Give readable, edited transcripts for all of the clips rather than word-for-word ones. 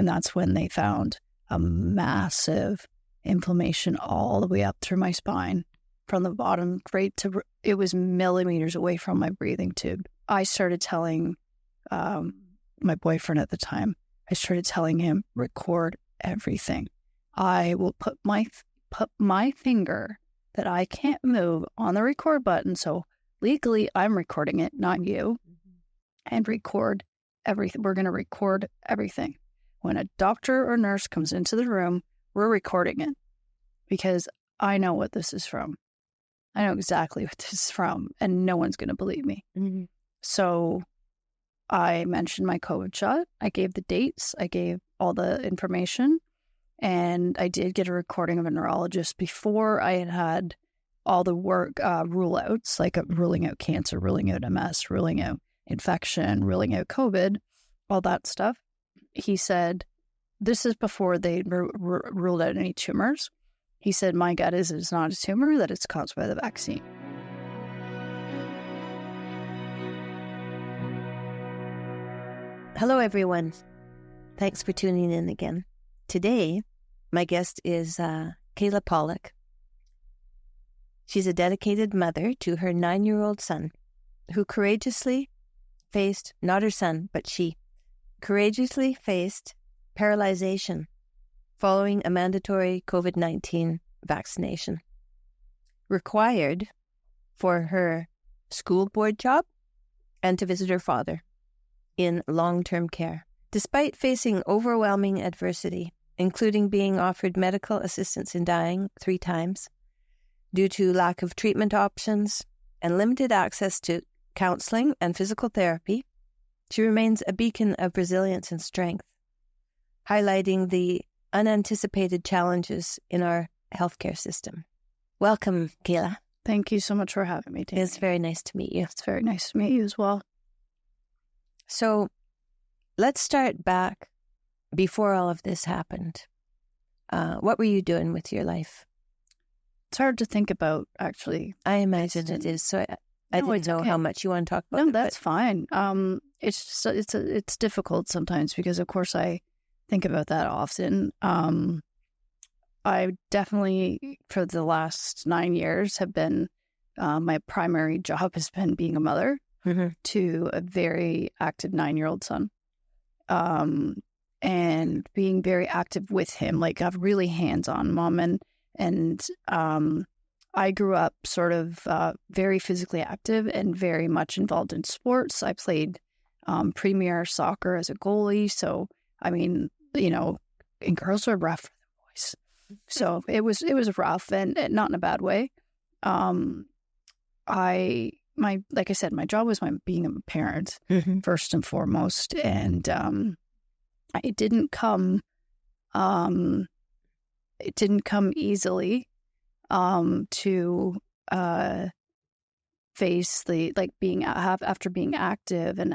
And that's when they found a massive inflammation all the way up through my spine from the bottom right to, it was millimeters away from my breathing tube. I started telling my boyfriend at the time, I started telling him, record everything. I will put my finger that I can't move on the record button. So legally, I'm recording it, not you. And record everything. We're going to record everything. When a doctor or nurse comes into the room, we're recording it because I know what this is from. I know exactly what this is from, and no one's going to believe me. Mm-hmm. So I mentioned my COVID shot. I gave the dates. I gave all the information. And I did get a recording of a neurologist before I had all the work rule outs, like ruling out cancer, ruling out MS, ruling out infection, ruling out COVID, all that stuff. He said, this is before they ruled out any tumors. He said, my gut is it's not a tumor, that it's caused by the vaccine. Hello, everyone. Thanks for tuning in again. Today, my guest is Kayla Pollock. She's a dedicated mother to her 9-year-old son, who courageously faced, not her son, but she, courageously faced paralyzation following a mandatory COVID-19 vaccination, required for her school board job and to visit her father in long-term care. Despite facing overwhelming adversity, including being offered medical assistance in dying 3 times due to lack of treatment options and limited access to counseling and physical therapy, she remains a beacon of resilience and strength, highlighting the unanticipated challenges in our healthcare system. Welcome, Kayla. Thank you so much for having me, Tammy. It's very nice to meet you. It's very nice to meet you as well. So let's start back before all of this happened. What were you doing with your life? It's hard to think about, actually. I imagine it is. So I didn't know how much you want to talk about. No, that's fine. It's just, it's difficult sometimes because, of course, I think about that often. I definitely, for the last 9 years, have been, my primary job has been being a mother to a very active 9-year-old son. And being very active with him, like a really hands-on mom. And I grew up sort of very physically active and very much involved in sports. I played premier soccer as a goalie. So, I mean, you know, and girls are rough for the boys. So it was rough and not in a bad way. Like I said, my job was being a parent first and foremost. And it didn't come easily to face the after being active. And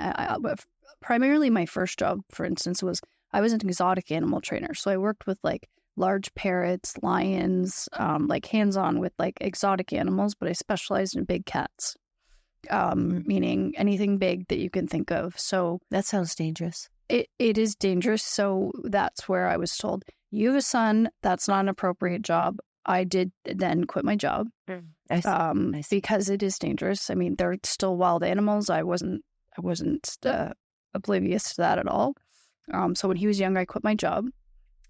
primarily my first job, for instance, was I was an exotic animal trainer. So I worked with like large parrots, lions, like hands-on with like exotic animals, but I specialized in big cats, meaning anything big that you can think of. So that sounds dangerous. It is dangerous. So that's where I was told, you have a son, that's not an appropriate job. I did then quit my job because it is dangerous. I mean, they're still wild animals. I wasn't oblivious to that at all. So when he was young, I quit my job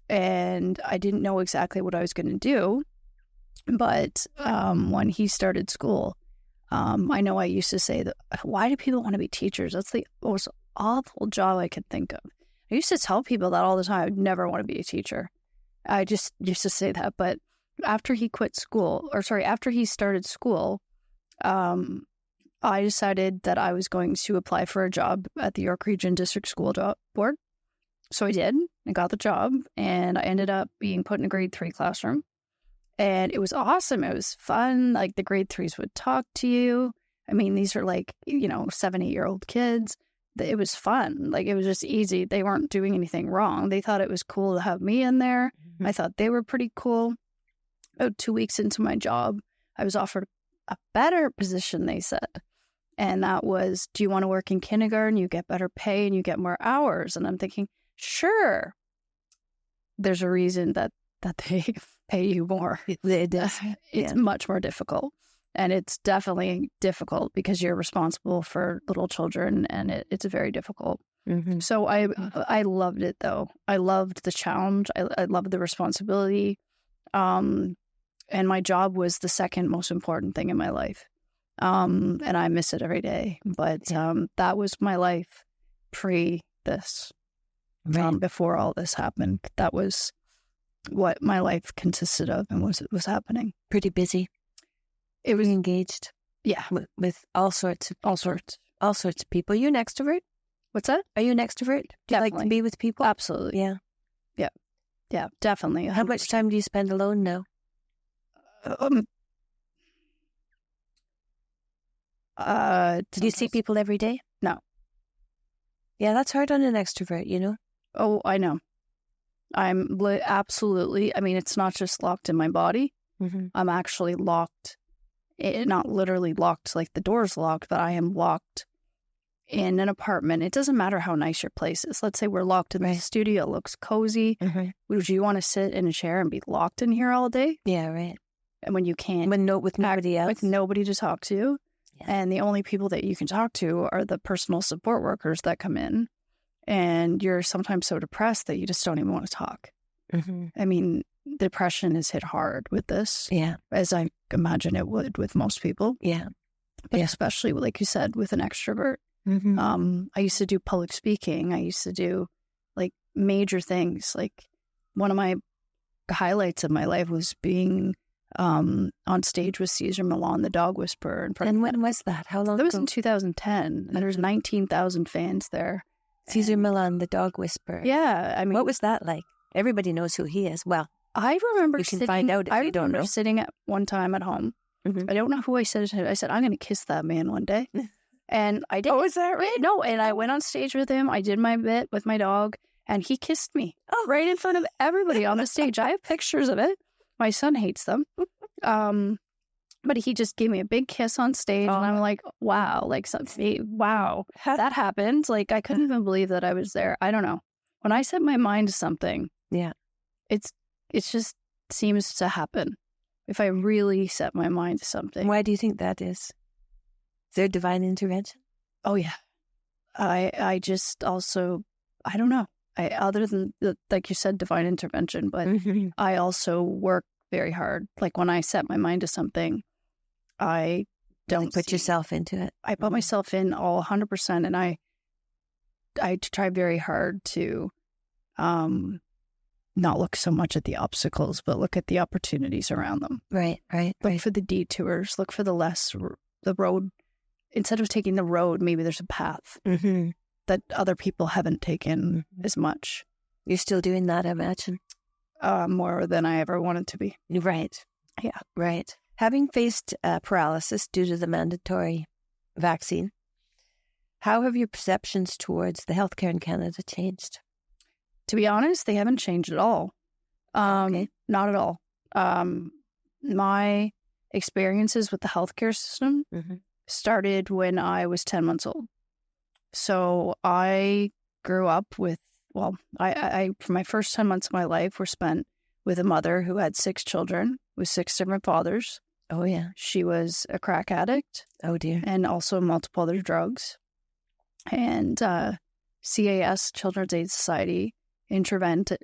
and I didn't know exactly what I was going to do. But when he started school, I know I used to say that, why do people want to be teachers? That's the most awful job I could think of. I used to tell people that all the time. I'd never want to be a teacher. I just used to say that. But after he after he started school, I decided that I was going to apply for a job at the York Region District School Board. So I did. I got the job and I ended up being put in a grade 3 classroom. And it was awesome. It was fun. Like the grade 3s would talk to you. I mean, these are like, 7, 8-year-old kids. It was fun. Like it was just easy. They weren't doing anything wrong. They thought it was cool to have me in there. I thought they were pretty cool. About 2 weeks into my job, I was offered a better position, they said. And that was, do you want to work in kindergarten? You get better pay and you get more hours. And I'm thinking, sure. there's a reason that they pay you more. It is. It's much more difficult. And it's definitely difficult because you're responsible for little children, and it's very difficult. Mm-hmm. So I loved it, though. I loved the challenge. I loved the responsibility. And my job was the second most important thing in my life. And I miss it every day. But that was my life pre this. Right. Before all this happened, that was what my life consisted of and was happening. Pretty busy. It was engaged. Yeah. With all sorts of people. Are you an extrovert? What's that? Are you an extrovert? Do you like to be with people? Absolutely. Yeah. Yeah, definitely. 100%. How much time do you spend alone now? Do you see people every day? No. Yeah, that's hard on an extrovert, you know? Oh, I know. I'm absolutely, I mean, it's not just locked in my body. Mm-hmm. I'm actually locked, not literally locked like the door's locked, but I am locked in an apartment. It doesn't matter how nice your place is. Let's say we're locked in the studio. It looks cozy. Mm-hmm. Would you want to sit in a chair and be locked in here all day? Yeah, right. And when you can't. With nobody else. With nobody to talk to. Yeah. And the only people that you can talk to are the personal support workers that come in. And you're sometimes so depressed that you just don't even want to talk. Mm-hmm. I mean, depression is hit hard with this. Yeah. As I imagine it would with most people. Yeah. But especially, like you said, with an extrovert. Mm-hmm. I used to do public speaking. I used to do like major things. Like one of my highlights of my life was being on stage with Caesar Milan, the dog whisperer. And when was that? How long ago? That was in 2010. And there's 19,000 fans there. Caesar Milan, the dog whisperer. Yeah. I mean, what was that like? Everybody knows who he is. Well, I remember find out if you don't know. Sitting at one time at home. Mm-hmm. I don't know who I said it to. I said, I'm going to kiss that man one day. And I did. Oh, is that right? No, and I went on stage with him. I did my bit with my dog, and he kissed me right in front of everybody on the stage. I have pictures of it. My son hates them. But he just gave me a big kiss on stage, and I'm like, wow, like, wow, that happened. Like, I couldn't even believe that I was there. I don't know. When I set my mind to something, it's just seems to happen. If I really set my mind to something. Why do you think that is? Is there divine intervention? Oh, yeah. I just also, I don't know. Other than, like you said, divine intervention, but I also work very hard. Like when I set my mind to something, I don't put yourself into it. I put myself in all 100%, and I try very hard to not look so much at the obstacles, but look at the opportunities around them. Right. Look for the detours. Look for the road. Instead of taking the road, maybe there's a path that other people haven't taken as much. You're still doing that, I imagine. More than I ever wanted to be. Right. Yeah. Right. Having faced paralysis due to the mandatory vaccine, how have your perceptions towards the healthcare in Canada changed? To be honest, they haven't changed at all. Okay. Not at all. My experiences with the healthcare system started when I was 10 months old. So I grew up with, I for my first 10 months of my life were spent with a mother who had 6 children with 6 different fathers. Oh, yeah. She was a crack addict. Oh, dear. And also multiple other drugs. And CAS, Children's Aid Society, intervened.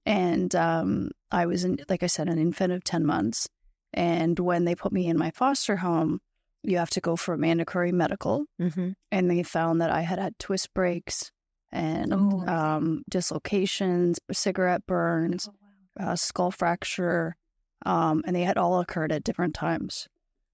And I was, like I said, an infant of 10 months. And when they put me in my foster home, you have to go for a mandatory medical. And they found that I had twist breaks and dislocations, cigarette burns, skull fracture, and they had all occurred at different times.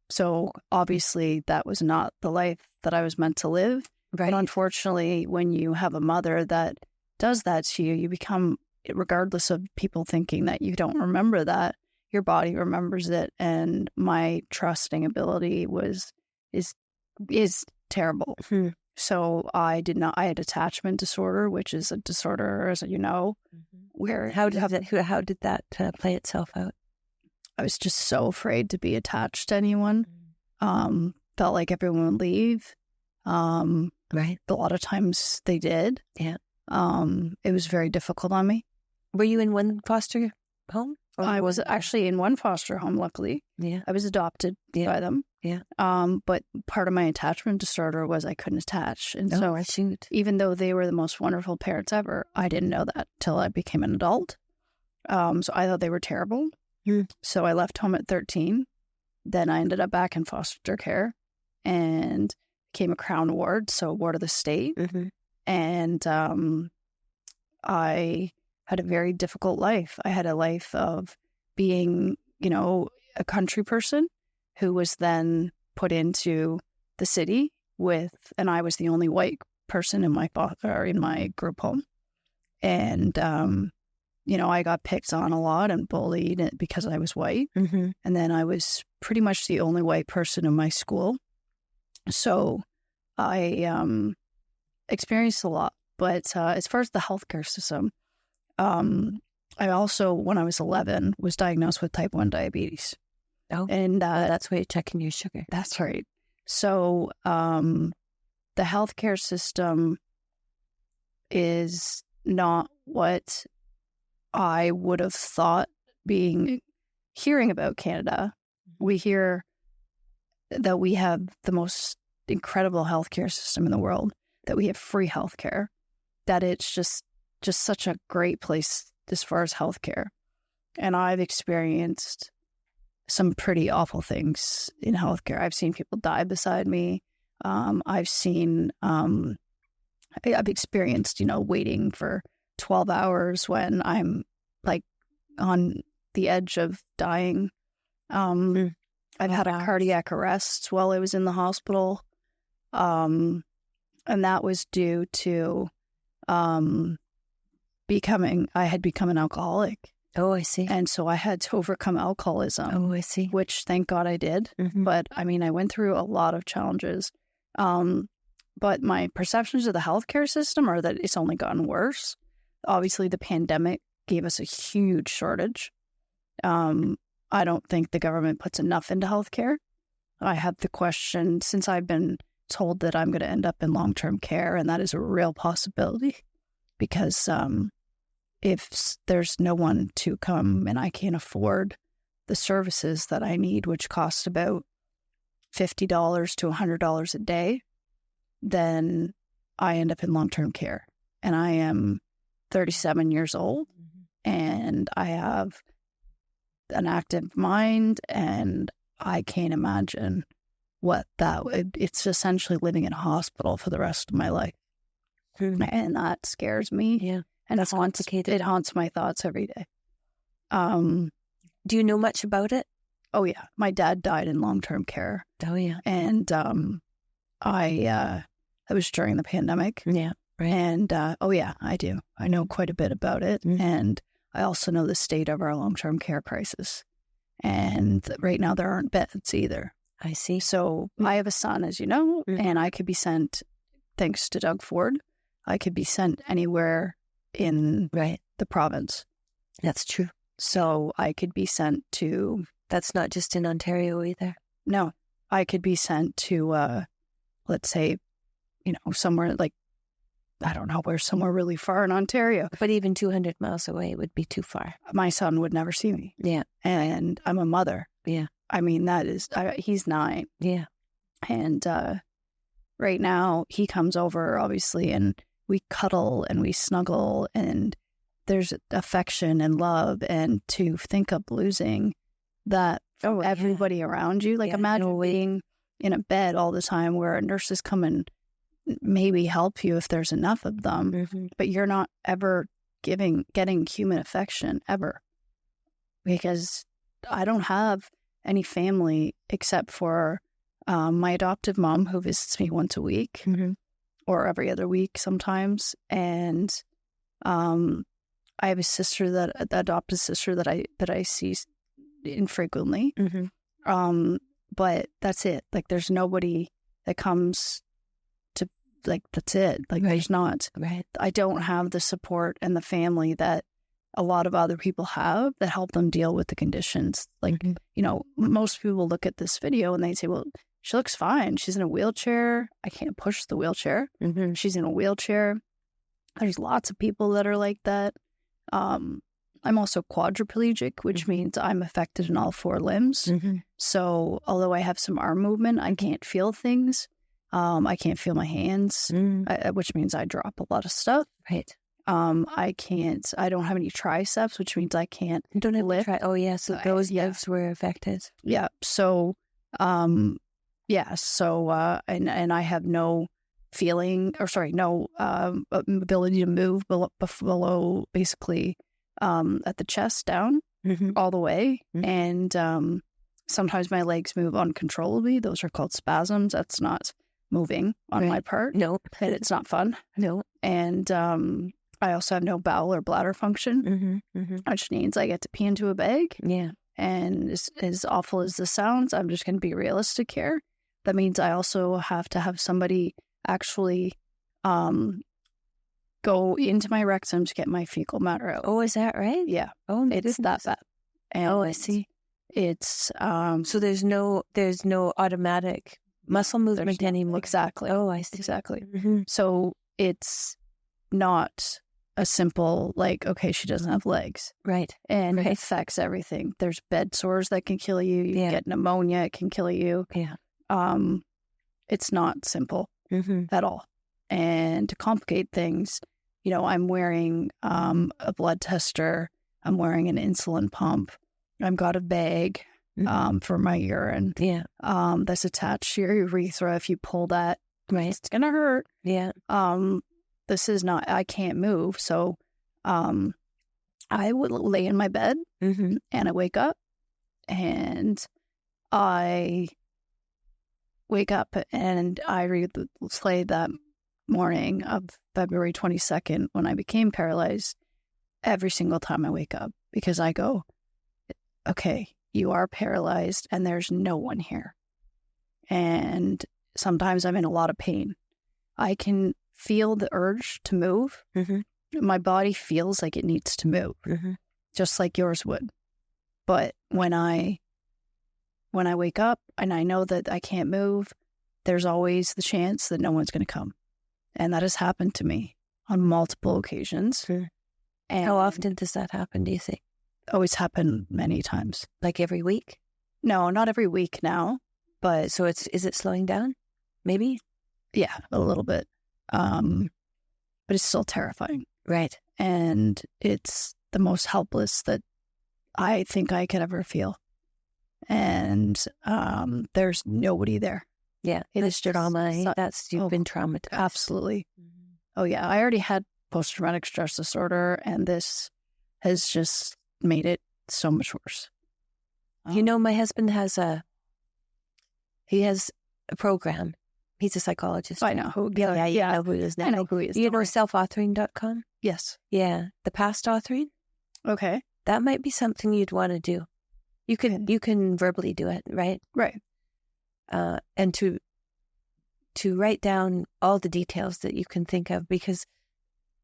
So obviously that was not the life that I was meant to live. Right. But unfortunately, when you have a mother that does that to you, you become, regardless of people thinking that you don't remember that, your body remembers it. And my trusting ability is terrible. So I had attachment disorder, which is a disorder, as you know, where how did that play itself out? I was just so afraid to be attached to anyone. Felt like everyone would leave. Right. A lot of times they did. Yeah. It was very difficult on me. Were you in one foster home? I was actually in one foster home, luckily. Yeah. I was adopted by them. Yeah. But part of my attachment disorder was I couldn't attach. And so even though they were the most wonderful parents ever, I didn't know that till I became an adult. So I thought they were terrible. So I left home at 13. Then I ended up back in foster care and became a Crown Ward, so Ward of the State. And I had a very difficult life. I had a life of being, a country person who was then put into the city and I was the only white person in my group home. And, I got picked on a lot and bullied because I was white. And then I was pretty much the only white person in my school. So I experienced a lot. But as far as the healthcare system, I also, when I was 11, was diagnosed with type 1 diabetes. Oh, and that's why you're checking your sugar. That's right. So the healthcare system is not what I would have thought hearing about Canada. We hear that we have the most incredible healthcare system in the world, that we have free healthcare, that it's just such a great place as far as healthcare. And I've experienced some pretty awful things in healthcare. I've seen people die beside me. I've experienced, waiting for 12 hours when I'm like on the edge of dying. I've had a cardiac arrest while I was in the hospital. And that was due to I had become an alcoholic. Oh, I see. And so I had to overcome alcoholism. Oh, I see. Which thank God I did. But I went through a lot of challenges. But my perceptions of the healthcare system are that it's only gotten worse. Obviously, the pandemic gave us a huge shortage. I don't think the government puts enough into healthcare. I have the question, since I've been told that I'm going to end up in long-term care, and that is a real possibility, because if there's no one to come and I can't afford the services that I need, which cost about $50 to $100 a day, then I end up in long-term care. And I am 37 years old, and I have an active mind, and I can't imagine it's essentially living in a hospital for the rest of my life. And that scares me. Yeah. And it haunts my thoughts every day. Do you know much about it? Oh, yeah. My dad died in long-term care. Oh, yeah. And I was during the pandemic. Yeah. Right. And I do. I know quite a bit about it. And I also know the state of our long-term care crisis. And right now there aren't beds either. I see. So I have a son, as you know, and I could be sent, thanks to Doug Ford, I could be sent anywhere in the province. That's true. So I could be sent to... That's not just in Ontario either. No. I could be sent to, let's say, somewhere like, I don't know, where, somewhere really far in Ontario. But even 200 miles away would be too far. My son would never see me. Yeah. And I'm a mother. Yeah. He's 9. Yeah. And right now he comes over, obviously, and we cuddle and we snuggle, and there's affection and love. And to think of losing that from everybody around you, imagine being in a bed all the time where nurses come and maybe help you if there's enough of them, but you're not ever getting human affection ever, because I don't have any family except for my adoptive mom, who visits me once a week or every other week sometimes, and I have a adopted sister that I see infrequently, but that's it. There's nobody that comes to that's it. There's not. Right. I don't have the support and the family that a lot of other people have that help them deal with the conditions. Most people look at this video and they say, well, she looks fine. She's in a wheelchair. I can't push the wheelchair. She's in a wheelchair. There's lots of people that are like that. I'm also quadriplegic, which means I'm affected in all 4 limbs. So although I have some arm movement, I can't feel things. I can't feel my hands, which means I drop a lot of stuff. Right. I don't have any triceps, which means I can't lift. Oh, yeah. So those nerves were affected. Yeah. So, and I have no ability to move below basically, at the chest down all the way. And, sometimes my legs move uncontrollably. Those are called spasms. That's not moving on my part. No. And it's not fun. No. And, I also have no bowel or bladder function, which means I get to pee into a bag. Yeah. And as awful as this sounds, I'm just going to be realistic here. That means I also have to have somebody actually go into my rectum to get my fecal matter out. Oh, is that right? Yeah. Oh, it's that bad. And I see. It's so there's no automatic muscle movement anymore. Exactly. Oh, I see. Exactly. So it's not a simple, like, okay, she doesn't have legs. Right. And it affects everything. There's bed sores that can kill you. You get pneumonia, it can kill you. Yeah. It's not simple at all. And to complicate things, I'm wearing a blood tester. I'm wearing an insulin pump. I've got a bag for my urine. Yeah. That's attached to your urethra. If you pull that, it's going to hurt. Yeah. I can't move. So I would lay in my bed and I wake up and I replay that morning of February 22nd when I became paralyzed every single time I wake up, because I go, okay, you are paralyzed and there's no one here. And sometimes I'm in a lot of pain. I can feel the urge to move. My body feels like it needs to move, just like yours would. But when I wake up and I know that I can't move, there's always the chance that no one's going to come. And that has happened to me on multiple occasions. And how often does that happen, do you think? Always happened many times. Like every week? No, not every week now. But so is it slowing down? Maybe? Yeah, a little bit. But it's still terrifying. Right. And it's the most helpless that I think I could ever feel. And there's nobody there. Yeah. It is trauma. You've been traumatized. Absolutely. Oh, yeah. I already had post-traumatic stress disorder, and this has just made it so much worse. My husband has a program. He's a psychologist. I know who. Yeah. I know who he is now. I know who he is. You know selfauthoring.com? Yes. Yeah. The past authoring? Okay. That might be something you'd want to do. You can verbally do it, right? Right. And to write down all the details that you can think of, because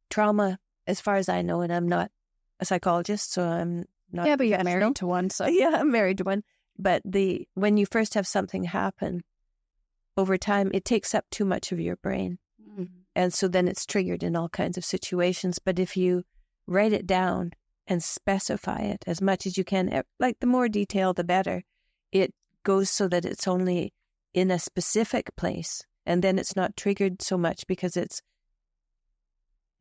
trauma, as far as I know, and I'm not a psychologist, so I'm not. Yeah, but you're married to one, so. Yeah, I'm married to one. But when you first have something happen, over time, it takes up too much of your brain. And so then it's triggered in all kinds of situations. But if you write it down and specify it as much as you can, like the more detail, the better, it goes so that it's only in a specific place. And then it's not triggered so much because it's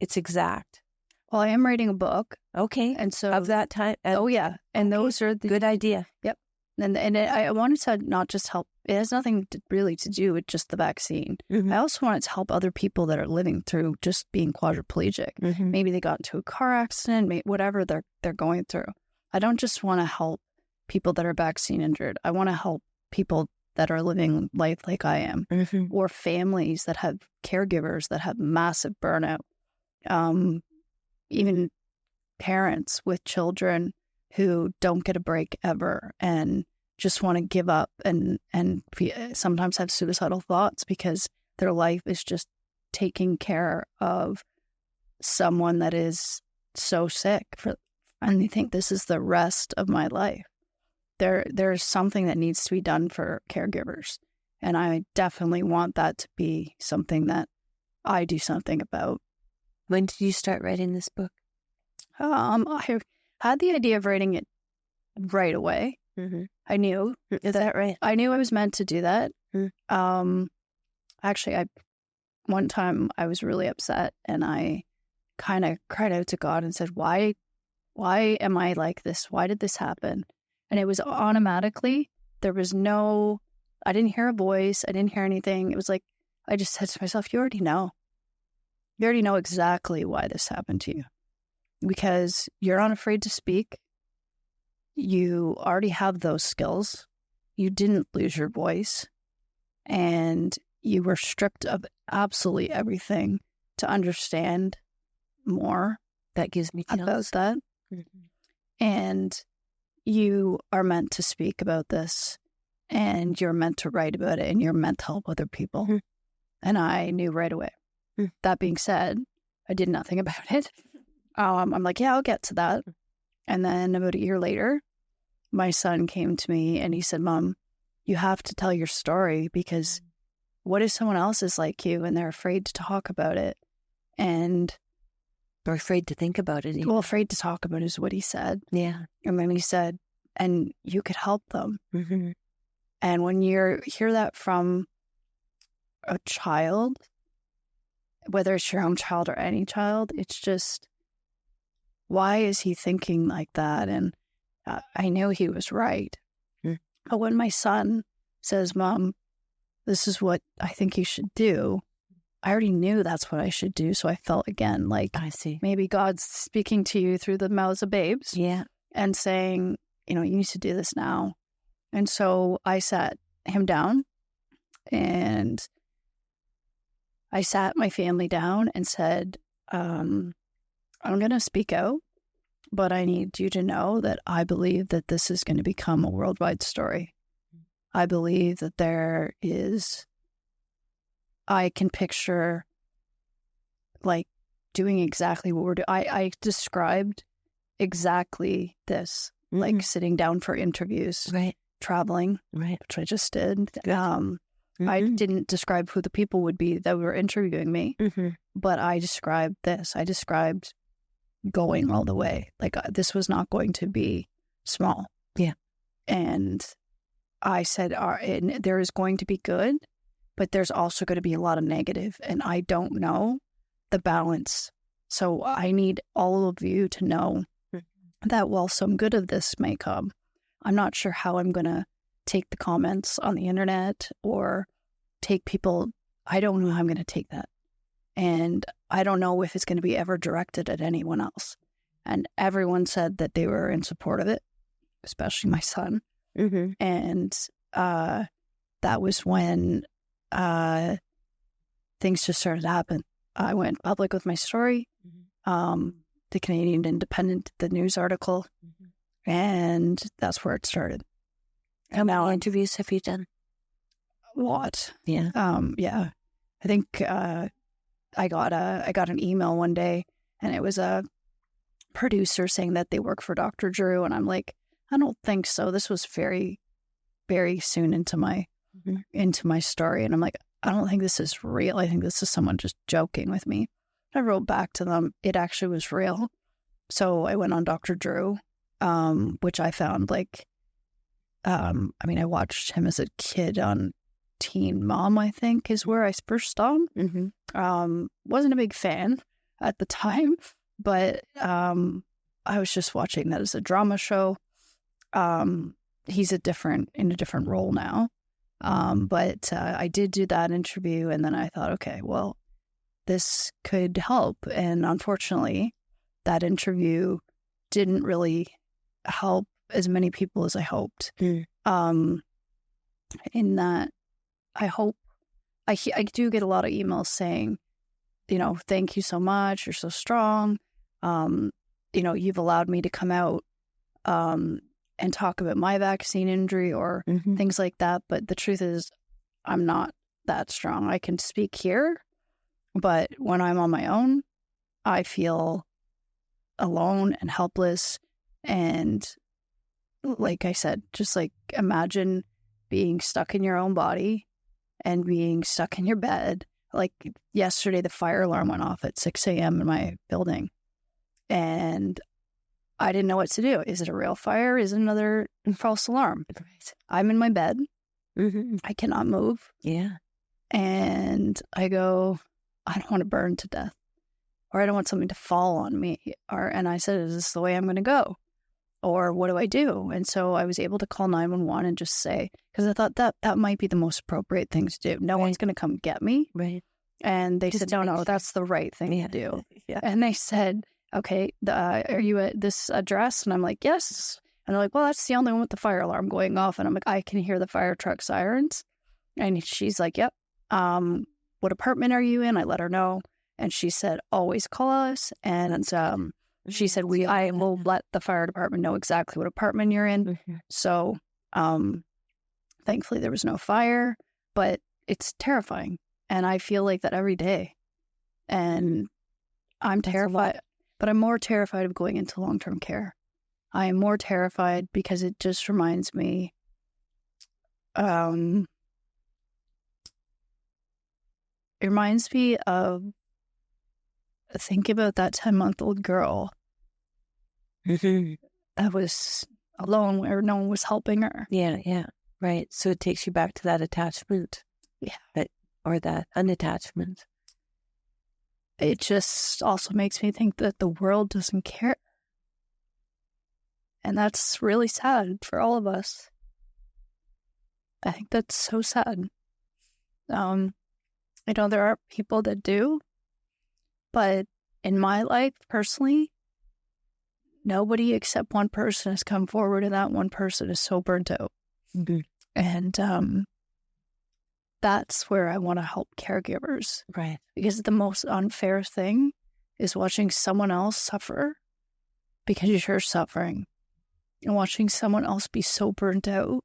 exact. Well, I am writing a book. Okay. And so of that time. Oh, yeah. And those are the... Good idea. Yep. And I wanted to not just help. It has nothing really to do with just the vaccine. I also wanted to help other people that are living through just being quadriplegic. Maybe they got into a car accident, whatever they're going through. I don't just want to help people that are vaccine injured. I want to help people that are living life like I am, or families that have caregivers that have massive burnout. Even parents with children who don't get a break ever and just want to give up and sometimes have suicidal thoughts because their life is just taking care of someone that is so sick and they think this is the rest of my life. There's something that needs to be done for caregivers. And I definitely want that to be something that I do something about. When did you start writing this book? I had the idea of writing it right away. Mm-hmm. I knew. Is that right? I knew I was meant to do that. Actually, one time I was really upset and I kind of cried out to God and said, why am I like this? Why did this happen? And it was automatically, I didn't hear a voice. I didn't hear anything. It was like, I just said to myself, you already know. You already know exactly why this happened to you because you're not afraid to speak. You already have those skills. You didn't lose your voice and you were stripped of absolutely everything to understand more. That gives me chills. About that. Mm-hmm. And you are meant to speak about this and you're meant to write about it and you're meant to help other people. Mm-hmm. And I knew right away. Mm-hmm. That being said, I did nothing about it. I'm like, yeah, I'll get to that. And then about a year later, my son came to me and he said, Mom, you have to tell your story because what if someone else is like you and they're afraid to talk about it? Or afraid to think about it. Even. Well, afraid to talk about it is what he said. Yeah. And then he said, and you could help them. Mm-hmm. And when you hear that from a child, whether it's your own child or any child, it's just, why is he thinking like that? And I knew he was right. Mm. But when my son says, Mom, this is what I think you should do, I already knew that's what I should do. So I felt again like, I see. Maybe God's speaking to you through the mouths of babes. Yeah. And saying, you need to do this now. And so I sat him down and I sat my family down and said, I'm going to speak out, but I need you to know that I believe that this is going to become a worldwide story. I believe that I can picture like doing exactly what we're doing. I described exactly this, mm-hmm. like sitting down for interviews, right, traveling, right, which I just did. Mm-hmm. I didn't describe who the people would be that were interviewing me, mm-hmm. but I described this. I described going all the way. Like this was not going to be small. Yeah. And I said, there is going to be good, but there's also going to be a lot of negative, and I don't know the balance. So I need all of you to know that while some good of this may come, I'm not sure how I'm going to take the comments on the internet or take people. I don't know how I'm going to take that. And I don't know if it's going to be ever directed at anyone else. And everyone said that they were in support of it, especially my son. Mm-hmm. And that was when things just started to happen. I went public with my story, mm-hmm. The Canadian Independent, the news article, mm-hmm. and that's where it started. How many interviews have you done? A lot. Yeah. Yeah. I think I got an email one day, and it was a producer saying that they work for Dr. Drew, and I'm like, I don't think so. This was very, very soon into my story, and I'm like, I don't think this is real. I think this is someone just joking with me. I wrote back to them. It actually was real. So I went on Dr. Drew, which I found like, I watched him as a kid on Teen Mom, I think, is where I first saw him. Mm-hmm. Wasn't a big fan at the time, but I was just watching that as a drama show. He's in a different role now. But I did do that interview, and then I thought, okay, well, this could help. And unfortunately, that interview didn't really help as many people as I hoped. In that, I do get a lot of emails saying, thank you so much. You're so strong. You've allowed me to come out and talk about my vaccine injury or mm-hmm. things like that. But the truth is, I'm not that strong. I can speak here, but when I'm on my own, I feel alone and helpless. And like I said, just like imagine being stuck in your own body and being stuck in your bed like yesterday, the fire alarm went off at 6 a.m. in my building. And I didn't know what to do. Is it a real fire? Is it another false alarm? Right. I'm in my bed. Mm-hmm. I cannot move. Yeah. And I go, I don't want to burn to death, or I don't want something to fall on me. And I said, is this the way I'm going to go? Or what do I do? And so I was able to call 911 and just say, because I thought that might be the most appropriate thing to do. No one's going to come get me. Right. And they Just said, no, that's the right thing to do. Yeah. And they said, okay, are you at this address? And I'm like, yes. And they're like, well, that's the only one with the fire alarm going off. And I'm like, I can hear the fire truck sirens. And she's like, yep. What apartment are you in? I let her know. And she said, always call us. And she said, I will let the fire department know exactly what apartment you're in. Mm-hmm. So thankfully there was no fire, but it's terrifying. And I feel like that every day. And I'm terrified, but I'm more terrified of going into long-term care. I am more terrified because it just reminds me, it reminds me of, think about that 10-month-old girl Mm-hmm. that was alone where no one was helping her. Yeah, yeah. Right. So it takes you back to that attachment. Yeah. Or that unattachment. It just also makes me think that the world doesn't care. And that's really sad for all of us. I think that's so sad. I know there are people that do, but in my life, personally, nobody except one person has come forward, and that one person is so burnt out. Mm-hmm. And that's where I want to help caregivers. Right. Because the most unfair thing is watching someone else suffer because you're suffering, and watching someone else be so burnt out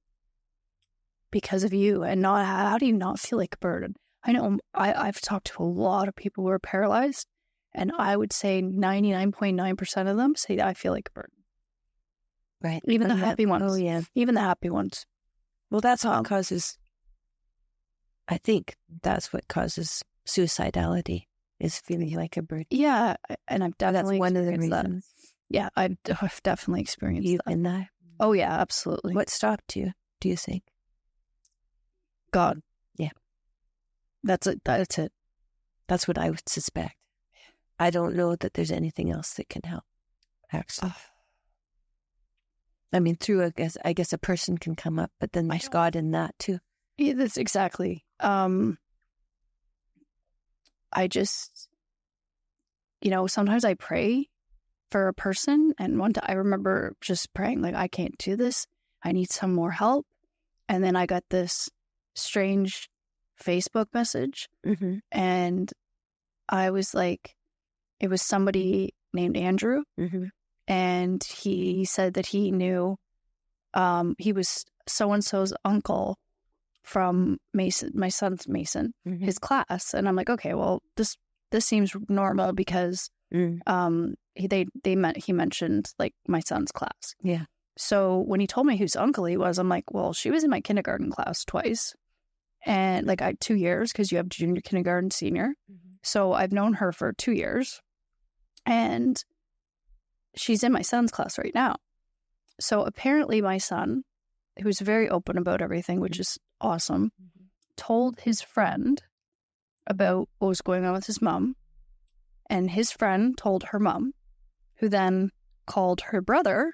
because of you. And not, how do you not feel like a burden? I know I've talked to a lot of people who are paralyzed, and I would say 99.9% of them say I feel like a burden. Right. Even the happy ones. Oh, yeah. Even the happy ones. Well, that's what causes, I think that's what causes suicidality, is feeling like a burden. Yeah. And I've definitely That's one of the experienced reasons. that. Yeah, I've definitely experienced You've that. been there. Oh, yeah, absolutely. What stopped you, do you think? God. Yeah. That's it. That's it. That's what I would suspect. I don't know that there's anything else that can help, actually. I mean, through, I guess a person can come up, but then there's God in that too. Yeah, that's exactly. I just, sometimes I pray for a person, and one time I remember just praying, like, I can't do this. I need some more help. And then I got this strange Facebook message, Mm-hmm. and I was like, it was somebody named Andrew, Mm-hmm. and he said that he knew he was so-and-so's uncle from Mason, my son's Mason, Mm-hmm. his class. And I'm like, okay, well, this seems normal because he mentioned like my son's class. Yeah. So when he told me whose uncle he was, I'm like, well, she was in my kindergarten class twice. And like 2 years, because you have junior, kindergarten, senior. Mm-hmm. So I've known her for 2 years. And she's in my son's class right now. So apparently my son, who's very open about everything, which is awesome, told his friend about what was going on with his mom. And his friend told her mom, who then called her brother,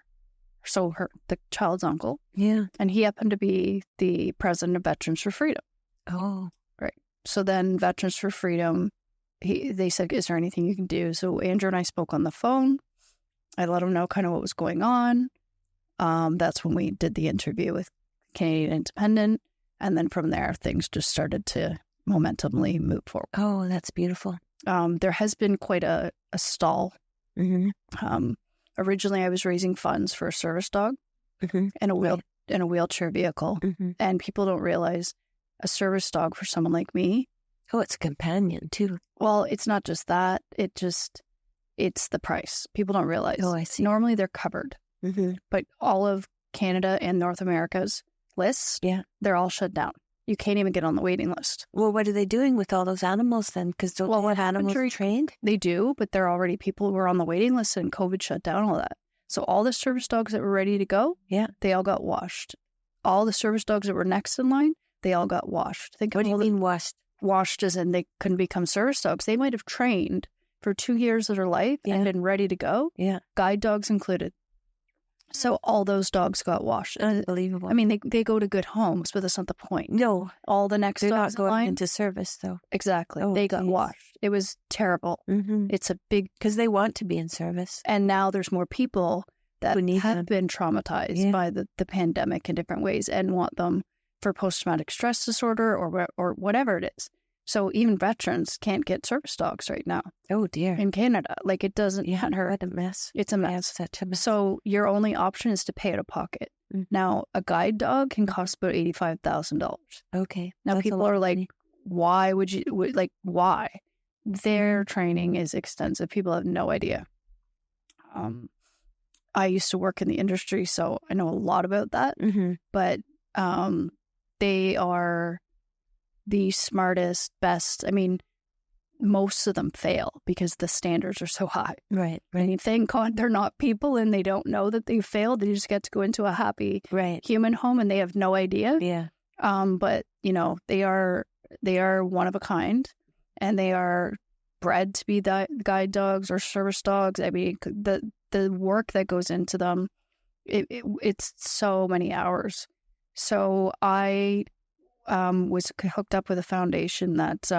so the child's uncle. Yeah. And he happened to be the president of Veterans for Freedom. Oh. Right. So then Veterans for Freedom, they said, is there anything you can do? So Andrew and I spoke on the phone. I let him know kind of what was going on. That's when we did the interview with Canadian Independent. And then from there, things just started to momentumly move forward. Oh, that's beautiful. There has been quite a stall. Mm-hmm. Originally, I was raising funds for a service dog Mm-hmm. and a wheelchair vehicle. Mm-hmm. And people don't realize a service dog for someone like me. Oh, it's a companion too. Well, it's not just that. It's the price. People don't realize. Oh, I see. Normally, they're covered. Mm-hmm. But all of Canada and North America's lists, Yeah. they're all shut down. You can't even get on the waiting list. Well, what are they doing with all those animals then? Because don't they have animals trained? They do, but there are already people who are on the waiting list, and COVID shut down all that. So all the service dogs that were ready to go, they all got washed. All the service dogs that were next in line, they all got washed. What do you mean washed? Washed as in they couldn't become service dogs. They might have trained for 2 years of their life and been ready to go. Yeah. Guide dogs included. So all those dogs got washed. Unbelievable. I mean, they go to good homes, but that's not the point. No. All the next They're dogs not going line, into service, though. Exactly. They got washed. It was terrible. Mm-hmm. It's a big... Because they want to be in service. And now there's more people that have been traumatized by the pandemic in different ways and want them for post-traumatic stress disorder or whatever it is. So even veterans can't get service dogs right now. Oh, dear. In Canada. Like, it doesn't matter. What a mess. It's a mess. Such a mess. So your only option is to pay out of pocket. Mm-hmm. Now, a guide dog can cost about $85,000. Okay. Now, people are like, why would you, why? Their training is extensive. People have no idea. I used to work in the industry, so I know a lot about that. Mm-hmm. But they are the smartest, best. I mean, most of them fail because the standards are so high. Right. I mean, thank God they're not people and they don't know that they failed. They just get to go into a happy human home and they have no idea. Yeah. But you know, they are one of a kind, and they are bred to be guide dogs or service dogs. I mean, the work that goes into them, it's so many hours. So I was hooked up with a foundation that's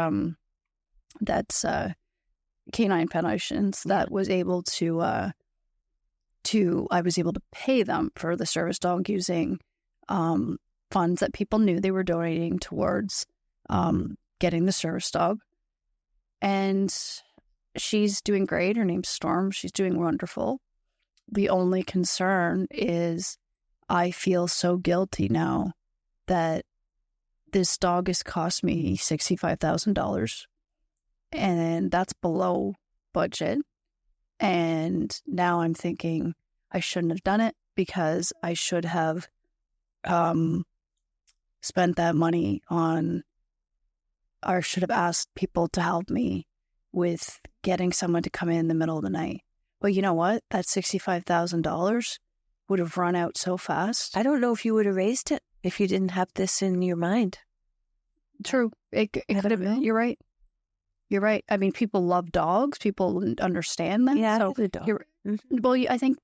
Canine Foundations that was able to I was able to pay them for the service dog using funds that people knew they were donating towards getting the service dog. And she's doing great. Her name's Storm. She's doing wonderful. The only concern is I feel so guilty now that this dog has cost me $65,000, and that's below budget. And now I'm thinking I shouldn't have done it, because I should have spent that money on, or should have asked people to help me with getting someone to come in the middle of the night. But you know what? That $65,000 would have run out so fast. I don't know if you would have raised it if you didn't have this in your mind. True. It could have been. You're right. You're right. I mean, people love dogs. People understand them. Yeah, so well, I think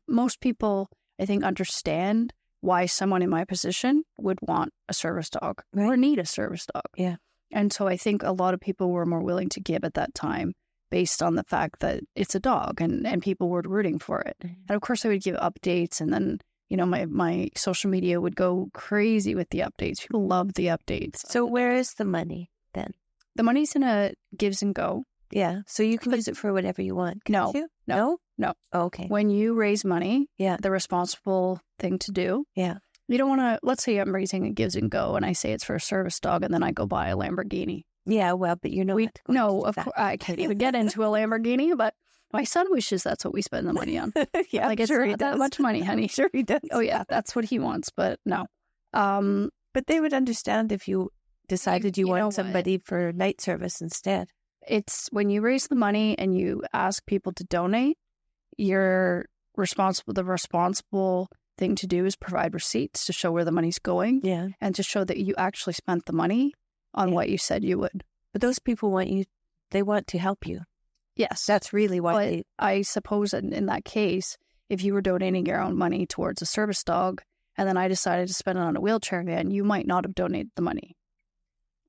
most people, I think, understand why someone in my position would want a service dog or need a service dog. Yeah. And so I think a lot of people were more willing to give at that time based on the fact that it's a dog, and people were rooting for it. Mm-hmm. And of course I would give updates, and then, you know, my social media would go crazy with the updates. People love the updates. So where is the money then? The money's in a Gives and Go. Yeah. So you can use it for whatever you want. No. Oh, okay. When you raise money, the responsible thing to do. Yeah. You don't want to, let's say I'm raising a Gives and Go and I say it's for a service dog, and then I go buy a Lamborghini. Yeah, well, but you know, of course, I can't even get into a Lamborghini, but my son wishes that's what we spend the money on. Yeah, like, it's sure not that much money, honey. Sure he does. Oh yeah, that's what he wants, but no. But they would understand if you decided you want somebody for night service instead. It's when you raise the money and you ask people to donate, you're responsible. The responsible thing to do is provide receipts to show where the money's going. Yeah. And to show that you actually spent the money on what you said you would. But those people they want to help you. Yes. That's really why. I suppose in that case, if you were donating your own money towards a service dog, and then I decided to spend it on a wheelchair van, you might not have donated the money.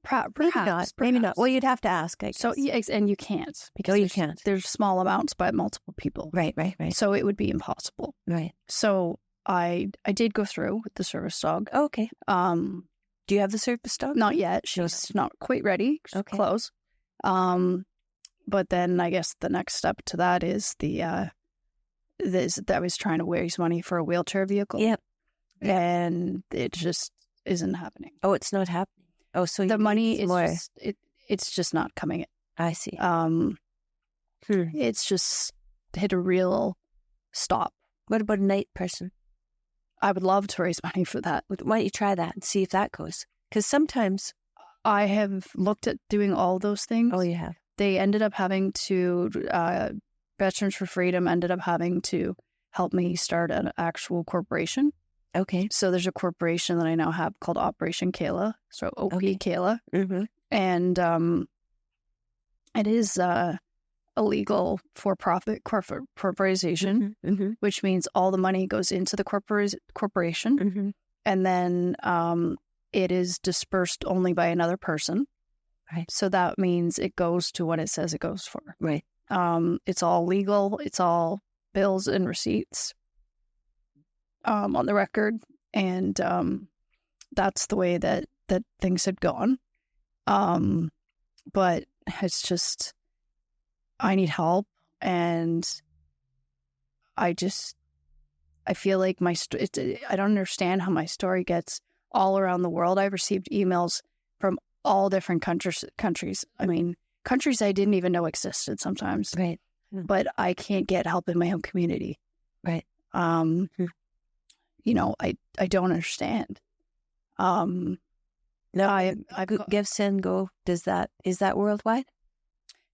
Perhaps. Maybe not. Well, you'd have to ask, I guess. So, and you can't. Because you can't. There's small amounts by multiple people. Right. So it would be impossible. Right. So I did go through with the service dog. Oh, okay. Do you have the service dog? Not yet. She's not quite ready. She's close. But then I guess the next step to that is that I was trying to raise money for a wheelchair vehicle. Yep. And it just isn't happening. Oh, it's not happening. Oh, so the money is it's just not coming in. I see. It's just hit a real stop. What about a night person? I would love to raise money for that. Why don't you try that and see if that goes? Because sometimes... I have looked at doing all those things. Oh, you have? They ended up having to, Veterans for Freedom ended up having to help me start an actual corporation. Okay. So there's a corporation that I now have called Operation Kayla. So OP Kayla. Mm-hmm. And it is a legal for-profit corporation, which means all the money goes into the corporation. And then it is dispersed only by another person. Right. So that means it goes to what it says it goes for. Right. It's all legal. It's all bills and receipts on the record. And that's the way that things had gone. But it's just, I need help. And I feel like I don't understand how my story gets all around the world. I've received emails from all different countries. I mean, countries I didn't even know existed sometimes. Right. But I can't get help in my own community. Right. You know, I don't understand. No, I've Give, Send, Go. Is that worldwide?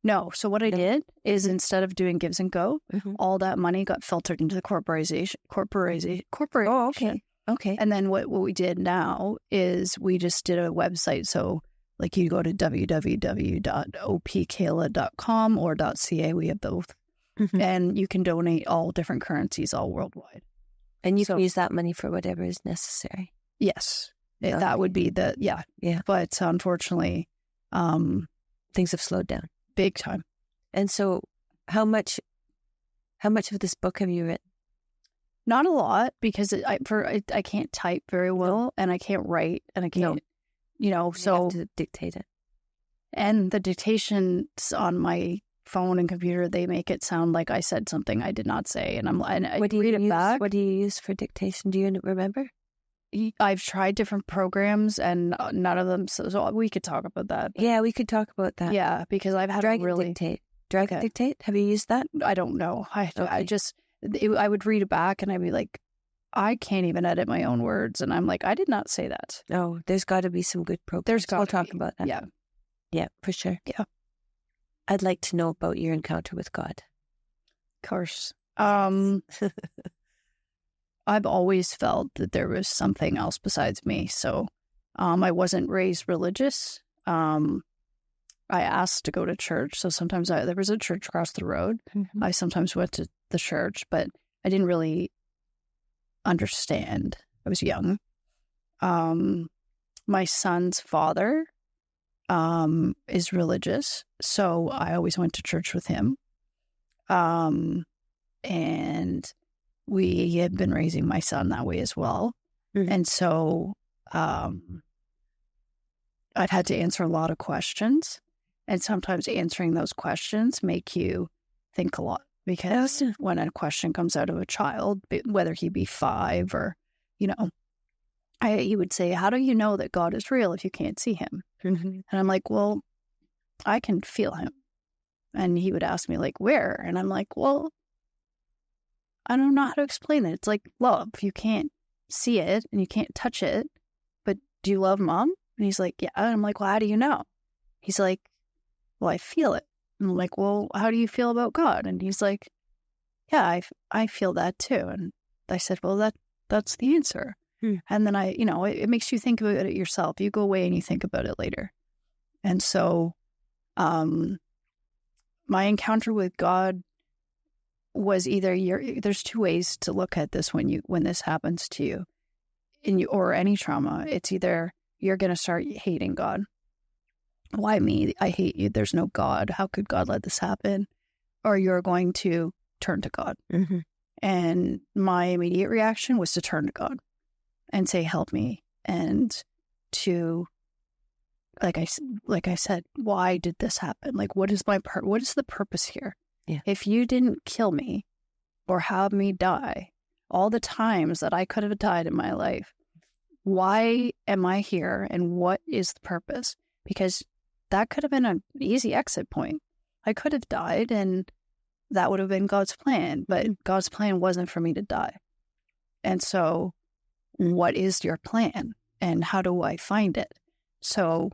No. So what I did is instead of doing Gives and Go, all that money got filtered into the corporation. Oh, okay. Okay. And then what we did now is we just did a website. So like you go to www.opkayla.com or .ca. We have both. And you can donate all different currencies all worldwide. And you can use that money for whatever is necessary. Yes. That would be Yeah. But unfortunately, things have slowed down. Big time. And so how much of this book have you written? Not a lot, because I can't type very well, and I can't write, and I can't, so you have to dictate it. And the dictations on my phone and computer, they make it sound like I said something I did not say, and I read it back. What do you use for dictation? Do you remember? I've tried different programs, and none of them. So we could talk about that. Yeah, we could talk about that. Yeah, because I've had Dictate. Dictate. Have you used that? I don't know. I would read it back, and I'd be like, I can't even edit my own words, and I'm like, I did not say that. No, there's got to be some good programs. We'll talk about that. Yeah, for sure. Yeah, I'd like to know about your encounter with God. Of course. I've always felt that there was something else besides me. So I wasn't raised religious. I asked to go to church. So sometimes there was a church across the road. I sometimes went to the church, but I didn't really understand. I was young. My son's father is religious, so I always went to church with him. And we had been raising my son that way as well. And so I've had to answer a lot of questions, and sometimes answering those questions make you think a lot, because when a question comes out of a child, whether he be 5 or, he would say, how do you know that God is real if you can't see him? And I'm like, well, I can feel him. And he would ask me, like, where? And I'm like, well, I don't know how to explain it. It's like love. You can't see it and you can't touch it, but do you love Mom? And he's like, yeah. And I'm like, well, how do you know? He's like, well, I feel it. And I'm like, well, how do you feel about God? And he's like, yeah, I feel that too. And I said, well, that's the answer. And then it makes you think about it yourself. You go away and you think about it later. And so my encounter with God was either there's 2 ways to look at this when this happens to you or any trauma. It's either you're going to start hating God. Why me? I hate you. There's no God. How could God let this happen? Or you're going to turn to God. And my immediate reaction was to turn to God and say, help me. And to, like I said, why did this happen? Like, what is the purpose here? Yeah. If you didn't kill me or have me die all the times that I could have died in my life, why am I here and what is the purpose? Because that could have been an easy exit point. I could have died and that would have been God's plan, but God's plan wasn't for me to die. And so what is your plan and how do I find it? So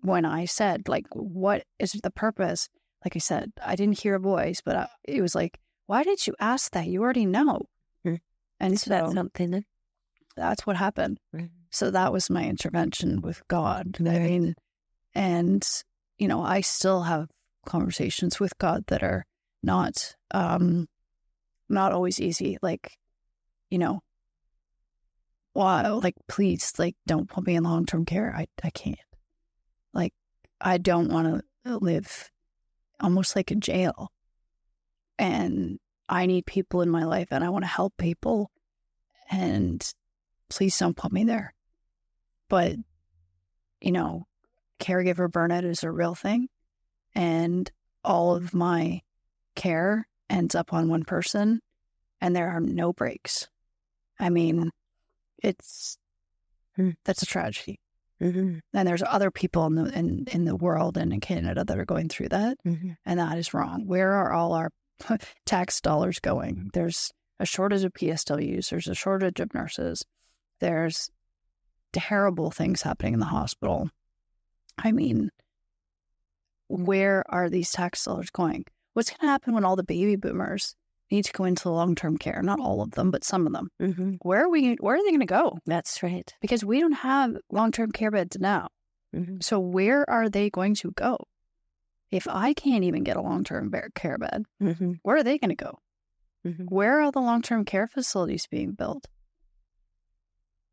when I said, like, what is the purpose? Like I said, I didn't hear a voice, but it was like, why did you ask that? You already know. And so that's something. That's what happened. So that was my intervention with God. Right. I mean, and, you know, I still have conversations with God that are not always easy. Like, you know, like, please, like, don't put me in long-term care. I can't. Like, I don't want to live almost like a jail. And I need people in my life and I want to help people. And please don't put me there. But, you know, caregiver burnout is a real thing. And all of my care ends up on one person and there are no breaks. I mean, that's a tragedy. And there's other people in the world and in Canada that are going through that. And that is wrong. Where are all our tax dollars going? There's a shortage of PSWs. There's a shortage of nurses. There's terrible things happening in the hospital. I mean, where are these tax dollars going? What's going to happen when all the baby boomers need to go into long-term care? Not all of them, but some of them. Where are they going to go? That's right. Because we don't have long-term care beds now. So where are they going to go? If I can't even get a long-term care bed, where are they going to go? Where are the long-term care facilities being built?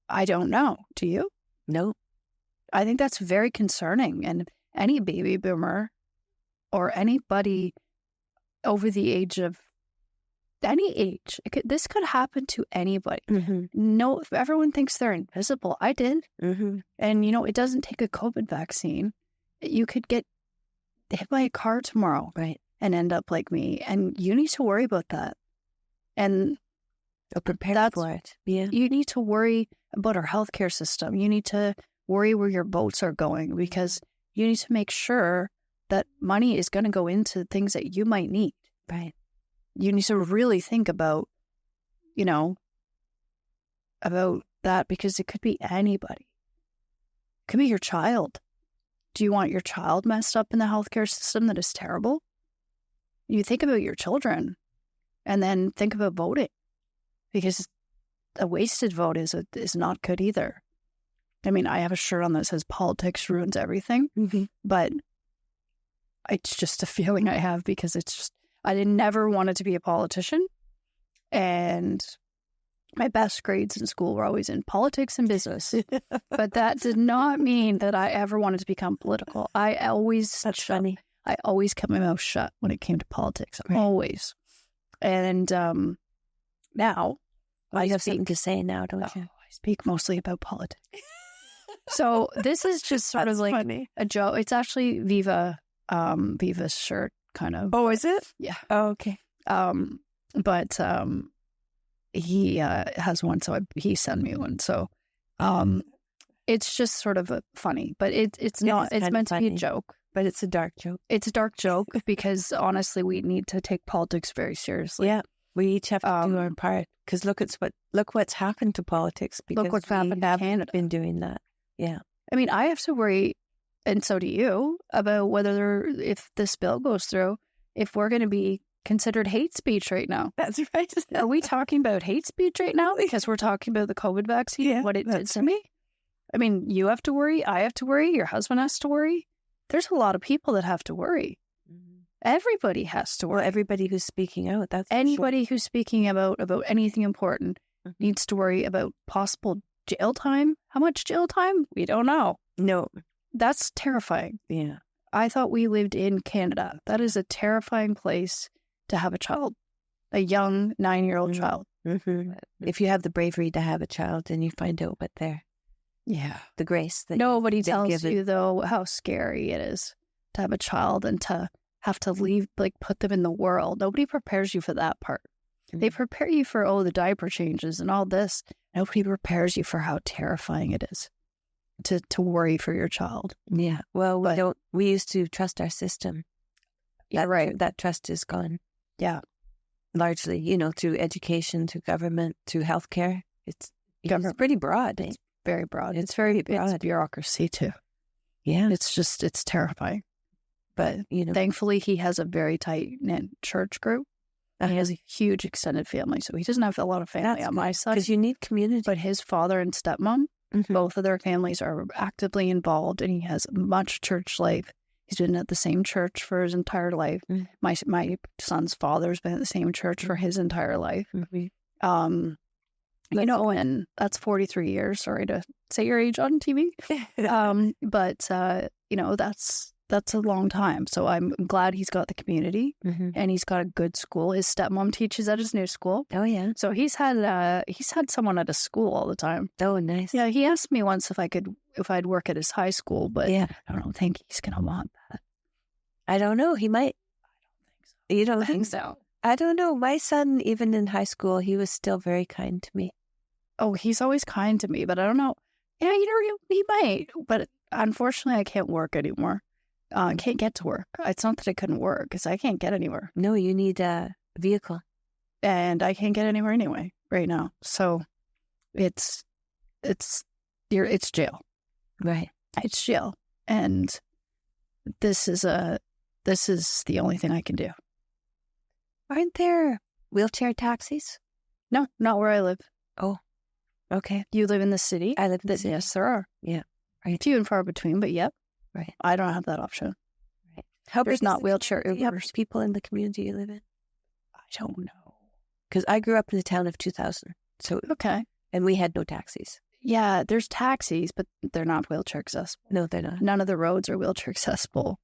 I don't know. Do you? No. I think that's very concerning. And any baby boomer or anybody over the age of any age, this could happen to anybody. No, everyone thinks they're invisible. I did. And, you know, it doesn't take a COVID vaccine. You could get hit by a car tomorrow, right, and end up like me. And you need to worry about that. And prepare for it. Yeah. You need to worry about our healthcare system. You need to worry where your boats are going, because you need to make sure that money is going to go into things that you might need. Right. You need to really think about, you know, about that, because it could be anybody. It could be your child. Do you want your child messed up in the healthcare system that is terrible? You think about your children and then think about voting, because a wasted vote is not good either. I mean, I have a shirt on that says politics ruins everything, but it's just a feeling I have, because it's just, I never wanted to be a politician. And my best grades in school were always in politics and business. But that did not mean that I ever wanted to become political. That's funny. I always kept my mouth shut when it came to politics. Right. Always. And now I have something to say now, don't you? I speak mostly about politics. So this is just sort of like funny. A joke. It's actually Viva's shirt, kind of. Oh, is it? Yeah. Oh, okay. But he has one, so he sent me one. So it's just sort of funny, but it's not. It's meant to be a joke, but it's a dark joke. It's a dark joke because honestly, we need to take politics very seriously. Yeah, we each have to do our part, because look what's happened to politics. Because look what's happened to Canada. Been doing that. Yeah. I mean, I have to worry, and so do you, about if this bill goes through, if we're going to be considered hate speech right now. That's right. Are we talking about hate speech right now because we're talking about the COVID vaccine, what it did to me? I mean, you have to worry, I have to worry, your husband has to worry. There's a lot of people that have to worry. Everybody has to worry. Well, everybody who's speaking out. That's anybody who's speaking about anything important needs to worry about possible jail time. How much jail time? We don't know. No. That's terrifying. Yeah. I thought we lived in Canada. That is a terrifying place to have a child, a young 9-year-old child. If you have the bravery to have a child and you find out what the grace that nobody tells you though how scary it is to have a child and to have to leave, like put them in the world. Nobody prepares you for that part. They prepare you for the diaper changes and all this. Nobody prepares you for how terrifying it is to worry for your child. Yeah. Well, we used to trust our system. Yeah, right. That trust is gone. Yeah. Largely, through education, to government, to healthcare. It's pretty broad. It's very broad. It's very broad. It's bureaucracy too. Yeah. It's terrifying. But thankfully, he has a very tight-knit church group. He has a huge extended family, so he doesn't have a lot of family on my side. Because you need community. But his father and stepmom, both of their families are actively involved, and he has much church life. He's been at the same church for his entire life. My son's father's been at the same church for his entire life. And that's 43 years. Sorry to say your age on TV. That's a long time. So I'm glad he's got the community and he's got a good school. His stepmom teaches at his new school. Oh, yeah. So he's had someone at his school all the time. Oh, nice. Yeah, he asked me once if I'd work at his high school, but I don't think he's going to want that. I don't know. He might. I don't think so. I don't know. My son, even in high school, he was still very kind to me. Oh, he's always kind to me, but I don't know. Yeah, he might. But unfortunately, I can't work anymore. I can't get to work. It's not that I couldn't work, because I can't get anywhere. No, you need a vehicle. And I can't get anywhere anyway right now. So it's jail. Right. It's jail. And this is the only thing I can do. Aren't there wheelchair taxis? No, not where I live. Oh, okay. You live in the city? I live in the city. Yes, there are. Yeah. Right. Few and far between, but yep. Right. I don't have that option. Right. How There's not wheelchair Ubers. People in the community you live in? I don't know. Because I grew up in the town of 2000. So okay. And we had no taxis. Yeah, there's taxis, but they're not wheelchair accessible. No, they're not. None of the roads are wheelchair accessible.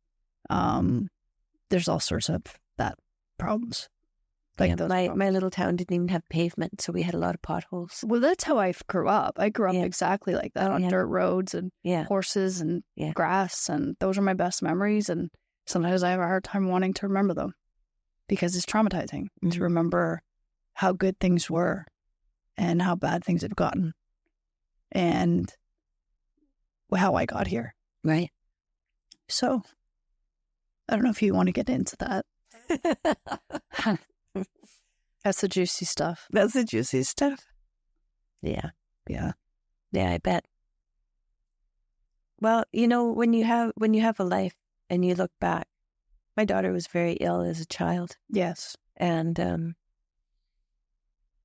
There's all sorts of that problems. My little town didn't even have pavement, so we had a lot of potholes. Well, that's how I grew up. I grew up exactly like that, on dirt roads and horses and grass, and those are my best memories. And sometimes I have a hard time wanting to remember them because it's traumatizing to remember how good things were and how bad things have gotten and how I got here. Right. So I don't know if you want to get into that. That's the juicy stuff. That's the juicy stuff. Yeah. Yeah. Yeah, I bet. Well, when you have a life and you look back, my daughter was very ill as a child. Yes. And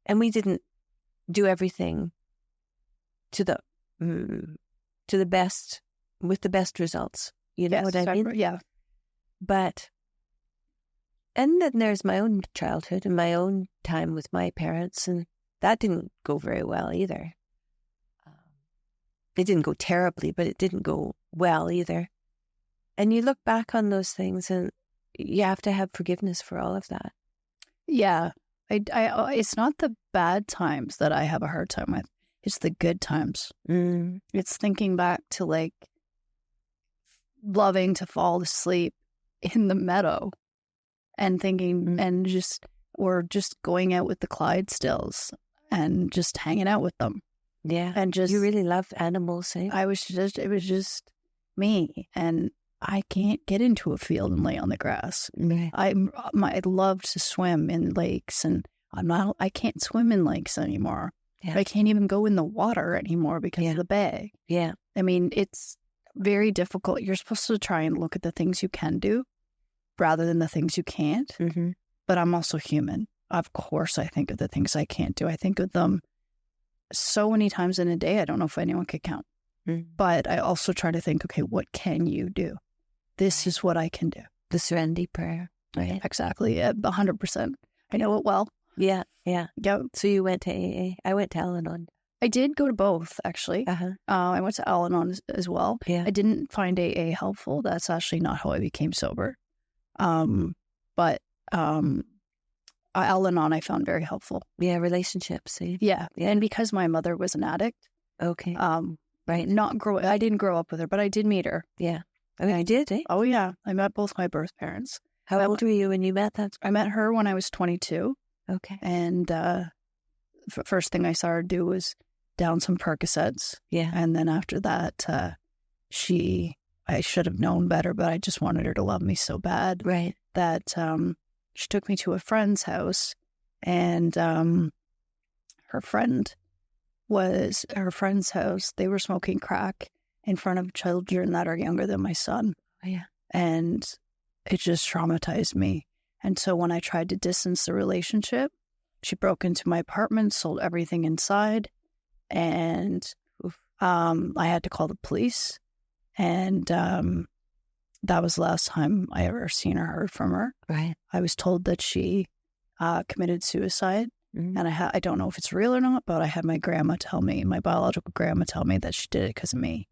we didn't do everything to the best, with the best results. You know what I mean? Yeah. And then there's my own childhood and my own time with my parents, and that didn't go very well either. It didn't go terribly, but it didn't go well either. And you look back on those things, and you have to have forgiveness for all of that. Yeah. It's not the bad times that I have a hard time with. It's the good times. It's thinking back to loving to fall asleep in the meadow and thinking and just going out with the Clydesdales and just hanging out with them. Yeah. And just, you really love animals, eh? it was just me, and I can't get into a field and lay on the grass. Right. I love to swim in lakes, and I can't swim in lakes anymore. Yeah. I can't even go in the water anymore because of the bay. Yeah. I mean, it's very difficult. You're supposed to try and look at the things you can do rather than the things you can't. Mm-hmm. But I'm also human. Of course, I think of the things I can't do. I think of them so many times in a day, I don't know if anyone could count. Mm-hmm. But I also try to think, okay, what can you do? This is what I can do. The Serenity Prayer. Right. Exactly. 100%. I know it well. Yeah. Yeah. Yep. So you went to AA. I went to Al-Anon. I did go to both, actually. I went to Al-Anon as well. Yeah. I didn't find AA helpful. That's actually not how I became sober. But Al-Anon I found very helpful. Yeah, relationships. Eh? Yeah. And because my mother was an addict. Okay. Right. I didn't grow up with her, but I did meet her. Yeah. I mean, I did, eh? Oh, yeah. I met both my birth parents. How old were you when you met them? I met her when I was 22. Okay. And first thing I saw her do was down some Percocets. Yeah. And then after that, I should have known better, but I just wanted her to love me so bad. Right. That she took me to a friend's house, and her friend's house, they were smoking crack, in front of children that are younger than my son. Oh, yeah. And it just traumatized me. And so when I tried to distance the relationship, she broke into my apartment, sold everything inside, and I had to call the police. And that was the last time I ever seen or heard from her. Right. I was told that she committed suicide. And I don't know if it's real or not, but I had my biological grandma tell me that she did it because of me.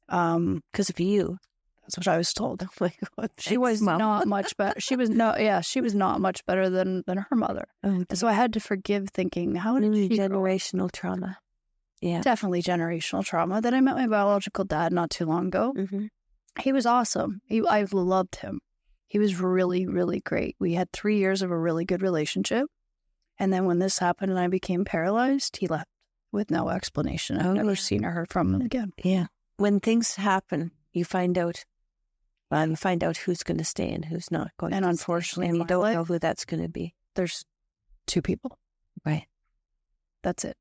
Because of you. That's what I was told. Oh my God. She was not much better. She was not much better than her mother. Oh, and so I had to forgive, thinking, how did she generational trauma. Yeah. Definitely generational trauma. Then I met my biological dad not too long ago. He was awesome. I've loved him. He was really, really great. We had 3 years of a really good relationship. And then when this happened and I became paralyzed, he left with no explanation. I've never seen or heard from him again. Yeah. When things happen, you find out who's going to stay and who's not going to. And unfortunately, and you don't know who that's going to be. There's 2 people. Right. That's it.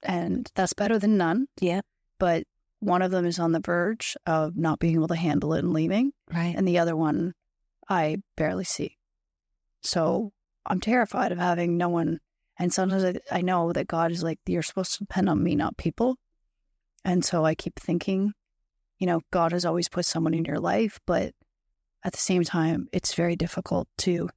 And that's better than none. Yeah. But one of them is on the verge of not being able to handle it and leaving. Right. And the other one, I barely see. So I'm terrified of having no one. And sometimes I know that God is like, you're supposed to depend on me, not people. And so I keep thinking, God has always put someone in your life, but at the same time, it's very difficult to,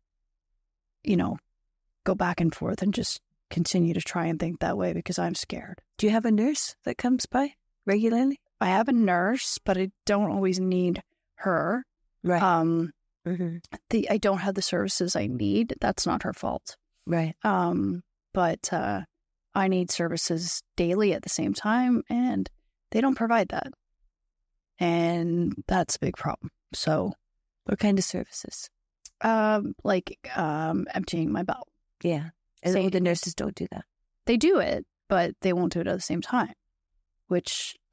go back and forth and just continue to try and think that way because I'm scared. Do you have a nurse that comes by regularly? I have a nurse, but I don't always need her. Right. I don't have the services I need. That's not her fault. Right. But I need services daily at the same time, and they don't provide that. And that's a big problem. So, what kind of services? Like emptying my bowel. Yeah. And the nurses don't do that. They do it, but they won't do it at the same time.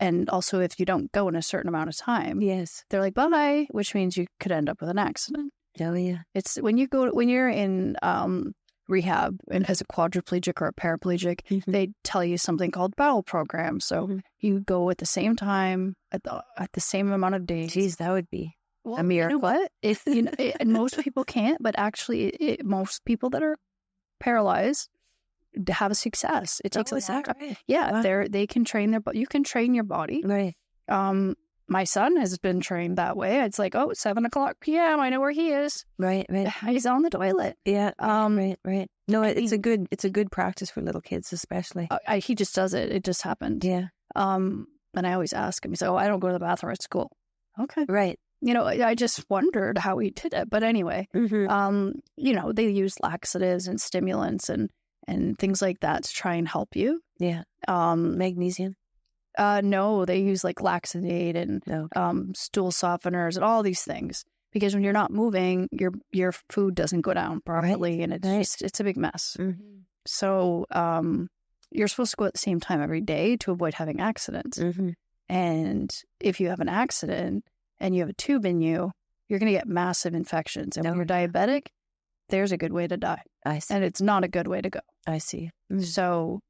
And also if you don't go in a certain amount of time, yes, they're like, bye, which means you could end up with an accident. Oh, yeah. It's when you're in rehab and as a quadriplegic or a paraplegic, they tell you something called bowel program. So you go at the same time, at the same amount of days. Geez, that would be a miracle. You know what? If and most people can't, but actually most people that are paralyzed have a success. It takes a long time. Right? Yeah, wow. They can train you can train your body. Right. My son has been trained that way. It's like, 7:00 p.m. I know where he is. Right. He's on the toilet. Yeah. Right. No, it's a good practice for little kids, especially. He just does it. It just happened. Yeah. And I always ask him. He's like, I don't go to the bathroom at school. Okay. Right. I just wondered how he did it. But anyway, they use laxatives and stimulants and things like that to try and help you. Yeah. Magnesium. No, they use like laxative and stool softeners and all these things because when you're not moving, your food doesn't go down properly, and it's a big mess. So you're supposed to go at the same time every day to avoid having accidents. And if you have an accident and you have a tube in you, you're going to get massive infections. And when you're diabetic, there's a good way to die. I see. And it's not a good way to go. I see. So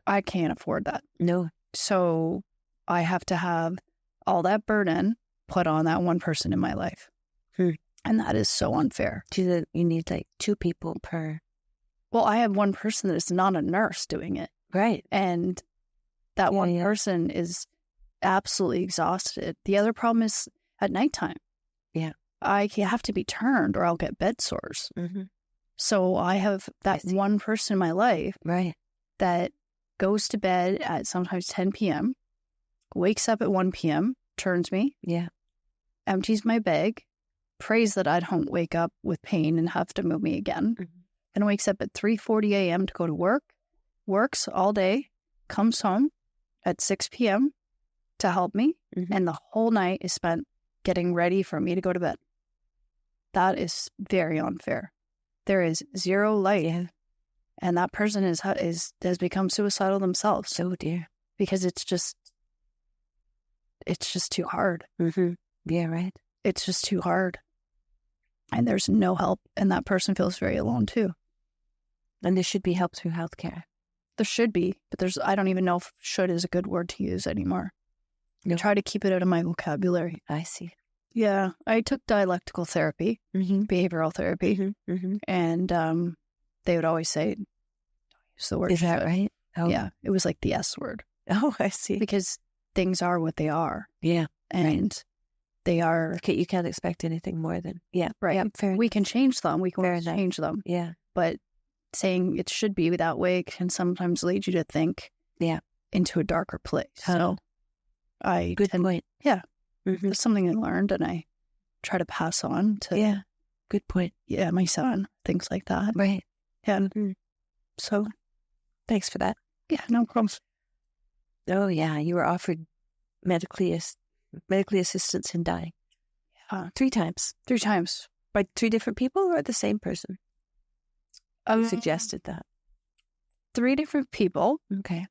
I can't afford that. No. So I have to have all that burden put on that one person in my life. And that is so unfair. You need like 2 people per. Well, I have one person that is not a nurse doing it. Right. And that one person is absolutely exhausted. The other problem is at nighttime. Yeah. I have to be turned or I'll get bed sores. So I have that one person in my life that goes to bed at sometimes 10 p.m., wakes up at 1 p.m., turns me, empties my bag, prays that I don't wake up with pain and have to move me again, then wakes up at 3:40 a.m. to go to work, works all day, comes home at 6 p.m. to help me, and the whole night is spent getting ready for me to go to bed. That is very unfair. There is zero light, and that person has become suicidal themselves. So dear, because it's just too hard. Yeah, right. It's just too hard, and there's no help, and that person feels very alone too. And there should be help through healthcare. There should be, but I don't even know if "should" is a good word to use anymore. Try to keep it out of my vocabulary. I see. Yeah. I took dialectical therapy, behavioral therapy, and they would always say, don't use the word. Is that right? Oh. Yeah. It was like the S word. Oh, I see. Because things are what they are. Yeah. And they are. Okay, you can't expect anything more than. Yeah. Right. Yeah, fair we enough. can change them. We can Fair change them. Yeah. But saying it should be that way can sometimes lead you to think into a darker place. So Good point. Yeah. It's something I learned and I try to pass on to. Yeah. Good point. Yeah, my son, things like that. Right. Yeah. So thanks for that. Yeah, no problem. Oh, yeah. You were offered medically assistance in dying. 3 times. 3 times. By 3 different people or the same person? Who suggested that? 3 different people. Okay.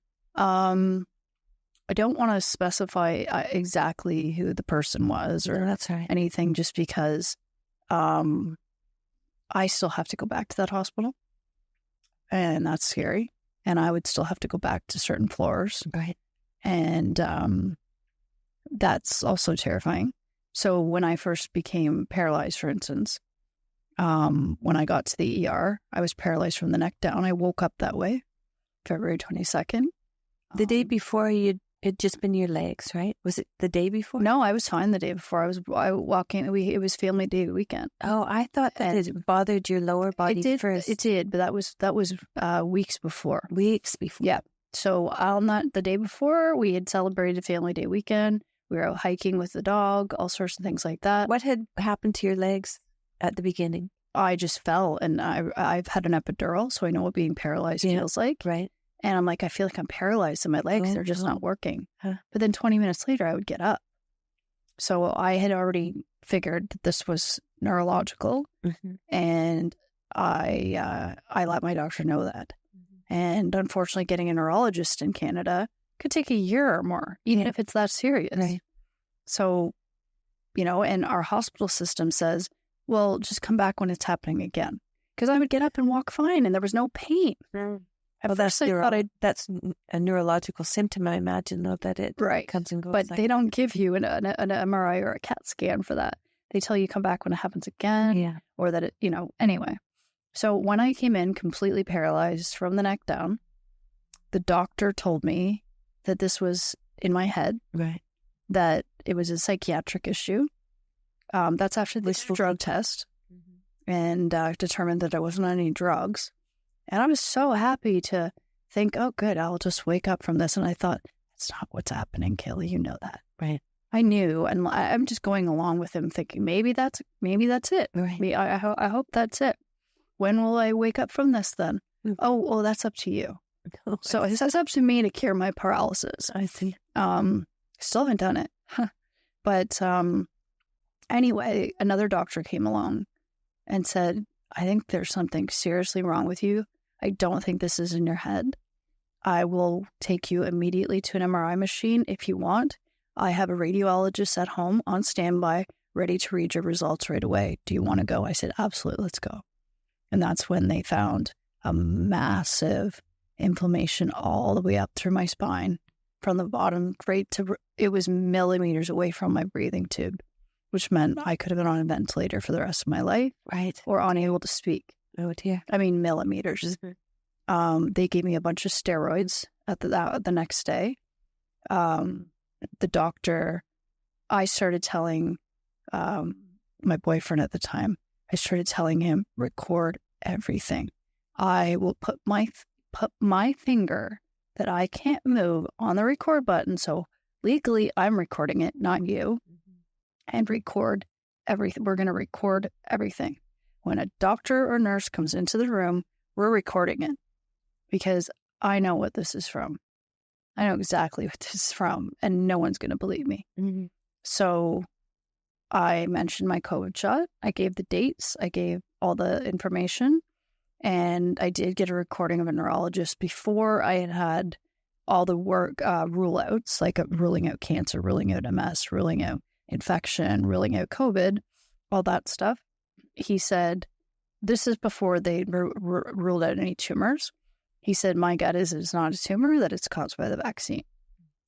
I don't want to specify exactly who the person was or that's right. anything, just because I still have to go back to that hospital, and that's scary. And I would still have to go back to certain floors. Right. And that's also terrifying. So when I first became paralyzed, for instance, when I got to the ER, I was paralyzed from the neck down. I woke up that way, February 22nd. The day before it'd just been your legs, right? Was it the day before? No, I was fine the day before. I walking. It was family day weekend. Oh, I thought that it bothered your lower body first. It did, but that was weeks before. Weeks before. Yeah. So the day before, we had celebrated family day weekend. We were out hiking with the dog, all sorts of things like that. What had happened to your legs at the beginning? I just fell, and I've had an epidural, so I know what being paralyzed feels like. Right. And I'm like, I feel like I'm paralyzed, and my legs are just not working. Huh. But then 20 minutes later, I would get up. So I had already figured that this was neurological, and I let my doctor know that. And unfortunately, getting a neurologist in Canada could take a year or more, even if it's that serious. Right. So, and our hospital system says, well, just come back when it's happening again. Because I would get up and walk fine, and there was no pain. Well, that's a neurological symptom, I imagine, though, that it comes and goes. But they don't give you an MRI or a CAT scan for that. They tell you come back when it happens again, or that anyway. So when I came in completely paralyzed from the neck down, the doctor told me that this was in my head, right? That it was a psychiatric issue. That's after this drug test, and determined that I wasn't on any drugs. And I was so happy to think, oh, good, I'll just wake up from this. And I thought, that's not what's happening, Kayla. You know that. Right. I knew. And I'm just going along with him thinking, maybe that's it. Right. I hope that's it. When will I wake up from this then? Oh, well, that's up to you. So it's up to me to cure my paralysis. I see. Still haven't done it. But anyway, another doctor came along and said, I think there's something seriously wrong with you. I don't think this is in your head. I will take you immediately to an MRI machine if you want. I have a radiologist at home on standby, ready to read your results right away. Do you want to go? I said, absolutely, let's go. And that's when they found a massive inflammation all the way up through my spine, from the bottom it was millimeters away from my breathing tube, which meant I could have been on a ventilator for the rest of my life. Right. Or unable to speak. Oh, dear. I mean, millimeters. They gave me a bunch of steroids at the next day. The doctor, I started telling my boyfriend at the time, I started telling him, record everything. I will put my finger that I can't move on the record button. So legally, I'm recording it, not you. And record everything. We're going to record everything. When a doctor or nurse comes into the room, we're recording it, because I know what this is from. I know exactly what this is from, and no one's going to believe me. So I mentioned my COVID shot. I gave the dates. I gave all the information, and I did get a recording of a neurologist before I had all the work rule outs, like ruling out cancer, ruling out MS, ruling out infection, ruling out COVID, all that stuff. He said, this is before they ruled out any tumors. He said, my gut is it's not a tumor, that it's caused by the vaccine.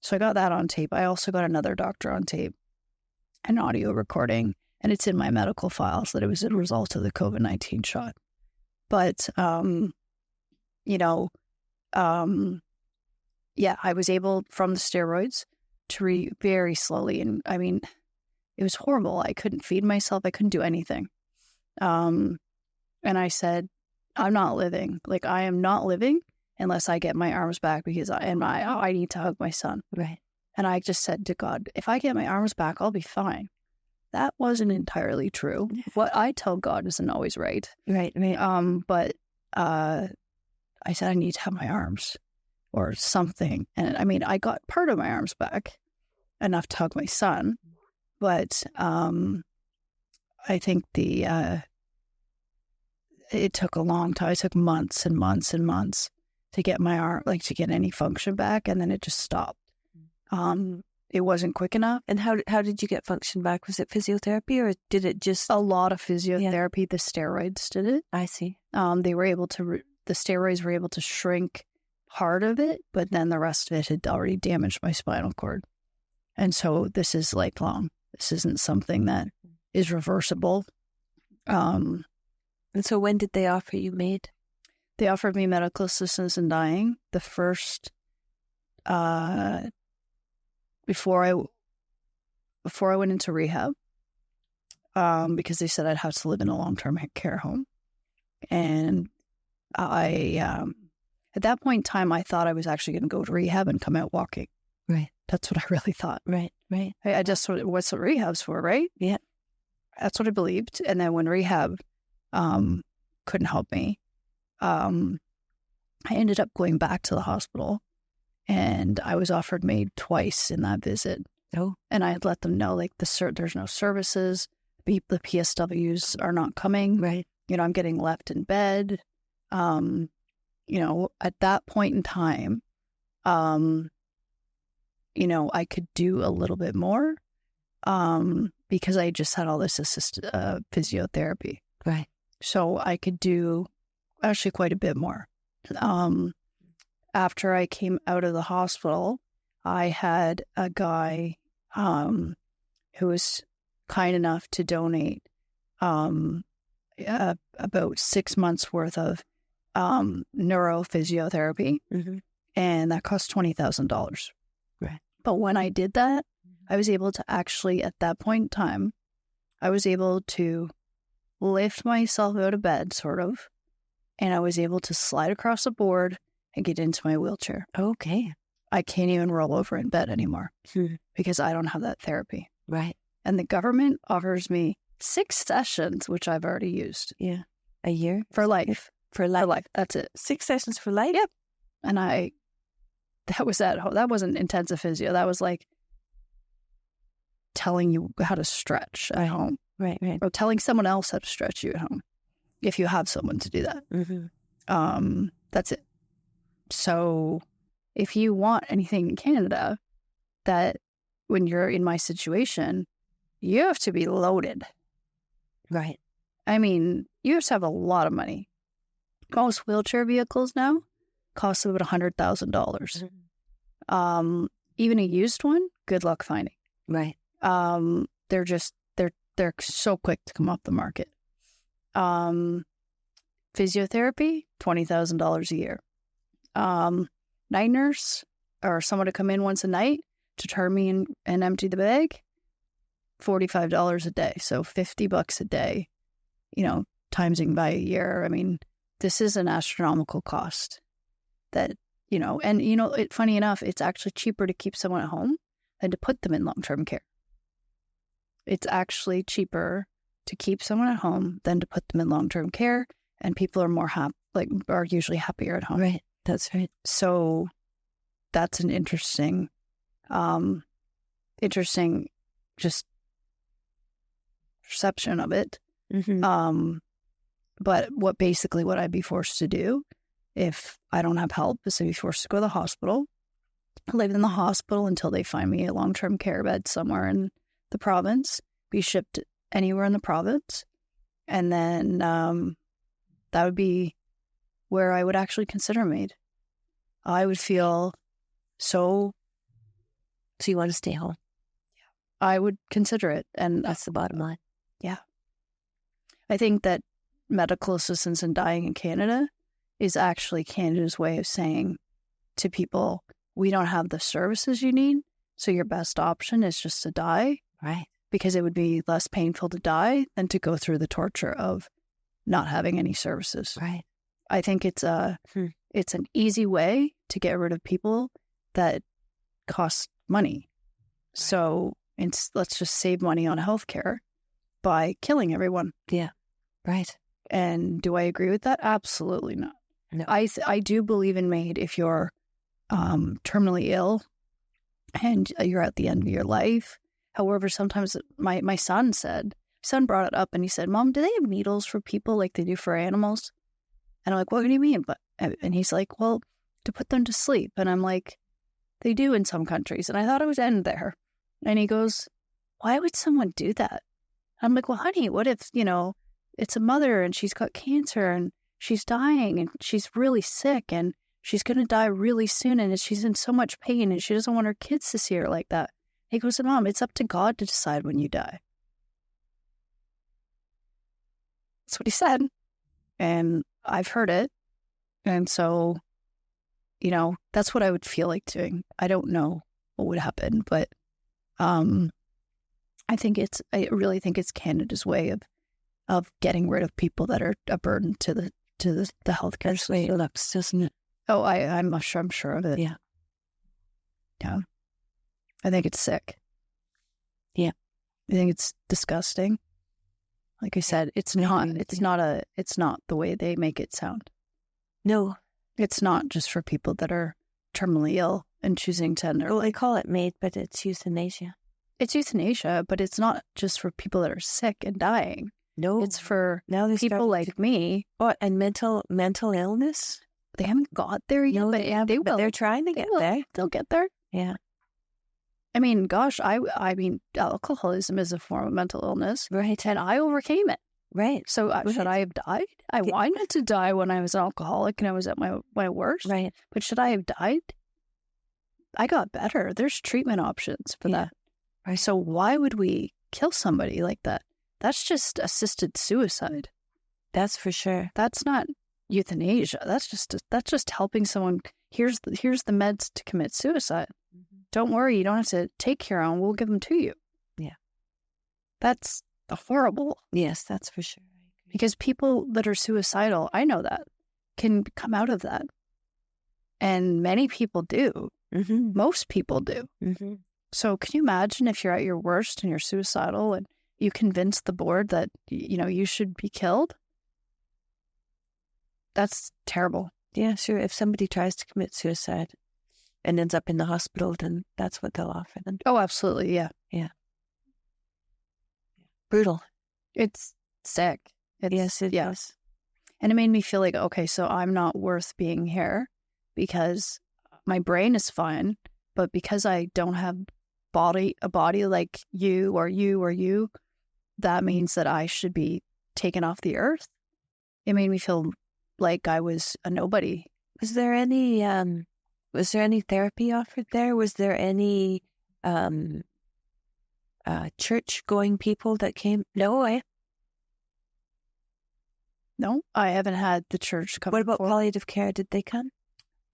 So I got that on tape. I also got another doctor on tape, an audio recording, and it's in my medical files that it was a result of the COVID-19 shot. But, yeah, I was able from the steroids to very slowly. And I mean, it was horrible. I couldn't feed myself. I couldn't do anything. And I said, I'm not living. Like, I am not living unless I get my arms back because I need to hug my son. Right. And I just said to God, if I get my arms back, I'll be fine. That wasn't entirely true. What I tell God isn't always right. Right. But I said I need to have my arms or something. And I mean, I got part of my arms back, enough to hug my son. But I think it took a long time. It took months and months and months to get my arm, like to get any function back. And then it just stopped. It wasn't quick enough. And how did you get function back? Was it physiotherapy or did it just... A lot of physiotherapy. Yeah. The steroids did it. I see. They were able to, the steroids were able to shrink part of it, but then the rest of it had already damaged my spinal cord. And so this is lifelong. This isn't something that is reversible. And so when did they offer you MAID? They offered me medical assistance in dying. The first, before I went into rehab, because they said I'd have to live in a long-term care home. And I, at that point in time, I thought I was actually going to go to rehab and come out walking. Right. That's what I really thought. Right. I just thought, what's what rehab's for, right? Yeah. That's what I believed. And then when rehab couldn't help me, I ended up going back to the hospital, and I was offered MAID twice in that visit. Oh. And I had let them know, like, there's no services. The PSWs are not coming. Right. I'm getting left in bed. At that point in time, I could do a little bit more because I just had all this assisted physiotherapy. Right. So I could do actually quite a bit more. After I came out of the hospital, I had a guy who was kind enough to donate about 6 months worth of neurophysiotherapy, and that cost $20,000. Right. But when I did that, I was able to actually, at that point in time, I was able to lift myself out of bed, sort of, and I was able to slide across the board and get into my wheelchair. Okay. I can't even roll over in bed anymore because I don't have that therapy. Right. And the government offers me 6 sessions, which I've already used. Yeah. A year? For life. For life. That's it. 6 sessions for life? Yep. And that wasn't intensive physio. That was like telling you how to stretch at home. Right. Or telling someone else how to stretch you at home, if you have someone to do that. That's it. So if you want anything in Canada, that when you're in my situation, you have to be loaded. Right. I mean, you have to have a lot of money. Most wheelchair vehicles now cost about $100,000. Even a used one, good luck finding. Right. They're so quick to come off the market. Physiotherapy, $20,000 a year. Night nurse or someone to come in once a night to turn me and empty the bag, $45 a day. So $50 a day, timesing by a year. I mean, this is an astronomical cost that, funny enough, it's actually cheaper to keep someone at home than to put them in long-term care. It's actually cheaper to keep someone at home than to put them in long-term care, and people are more are usually happier at home. Right. That's right. So that's an interesting just perception of it. But what I'd be forced to do if I don't have help is to be forced to go to the hospital, live in the hospital until they find me a long-term care bed somewhere in the province, be shipped anywhere in the province. And then that would be where I would actually consider MAID. I would feel so So you want to stay home. I would consider it. And That's the bottom line. I think that medical assistance in dying in Canada is actually Canada's way of saying to people, we don't have the services you need, so your best option is just to die. Right. Because it would be less painful to die than to go through the torture of not having any services. Right. I think it's an easy way to get rid of people that cost money. Right. So let's just save money on healthcare by killing everyone. Yeah. Right. And do I agree with that? Absolutely not. No. I do believe in MAID if you're terminally ill and you're at the end of your life. However, sometimes my son brought it up and he said, Mom, do they have needles for people like they do for animals? And I'm like, what do you mean? And he's like, well, to put them to sleep. And I'm like, they do in some countries. And I thought it would end there. And he goes, why would someone do that? I'm like, well, honey, what if, it's a mother and she's got cancer and she's dying and she's really sick and she's going to die really soon and she's in so much pain and she doesn't want her kids to see her like that. He goes, Mom, it's up to God to decide when you die. That's what he said. And I've heard it. And so, that's what I would feel like doing. I don't know what would happen, but I really think it's Canada's way of getting rid of people that are a burden to the healthcare system. That's the way it looks, doesn't it? Oh, I'm sure of it. Yeah. Yeah. I think it's sick. Yeah. I think it's disgusting. Like I said, it's not the way they make it sound. No. It's not just for people that are terminally ill and choosing to end their life. They call it MAID, but it's euthanasia. It's euthanasia, but it's not just for people that are sick and dying. No. It's for people like me. Oh, and mental illness? They haven't got there yet, No, they will. But they're trying to get there. They'll get there. Yeah. I mean, gosh, I mean, alcoholism is a form of mental illness. Right. And I overcame it. Right. So should I have died? I wanted to die when I was an alcoholic and I was at my worst. Right. But should I have died? I got better. There's treatment options for that. Right. So why would we kill somebody like that? That's just assisted suicide. That's for sure. That's not euthanasia. That's just helping someone. Here's the meds to commit suicide. Mm-hmm. Don't worry, you don't have to take your own. We'll give them to you. Yeah. That's horrible. Yes, that's for sure. Because people that are suicidal, I know that, can come out of that. And many people do. Mm-hmm. Most people do. Mm-hmm. So can you imagine if you're at your worst and you're suicidal and you convince the board that, you should be killed? That's terrible. Yeah, sure. If somebody tries to commit suicide and ends up in the hospital, then that's what they'll offer them. Oh, absolutely. Yeah. Yeah. Brutal. It's sick. Yes, it is. And it made me feel like, okay, so I'm not worth being here because my brain is fine, but because I don't have a body like you or you, that means that I should be taken off the earth. It made me feel like I was a nobody. Was there any therapy offered there? Was there any church-going people that came? No, No, I haven't had the church come. What about palliative care? Did they come?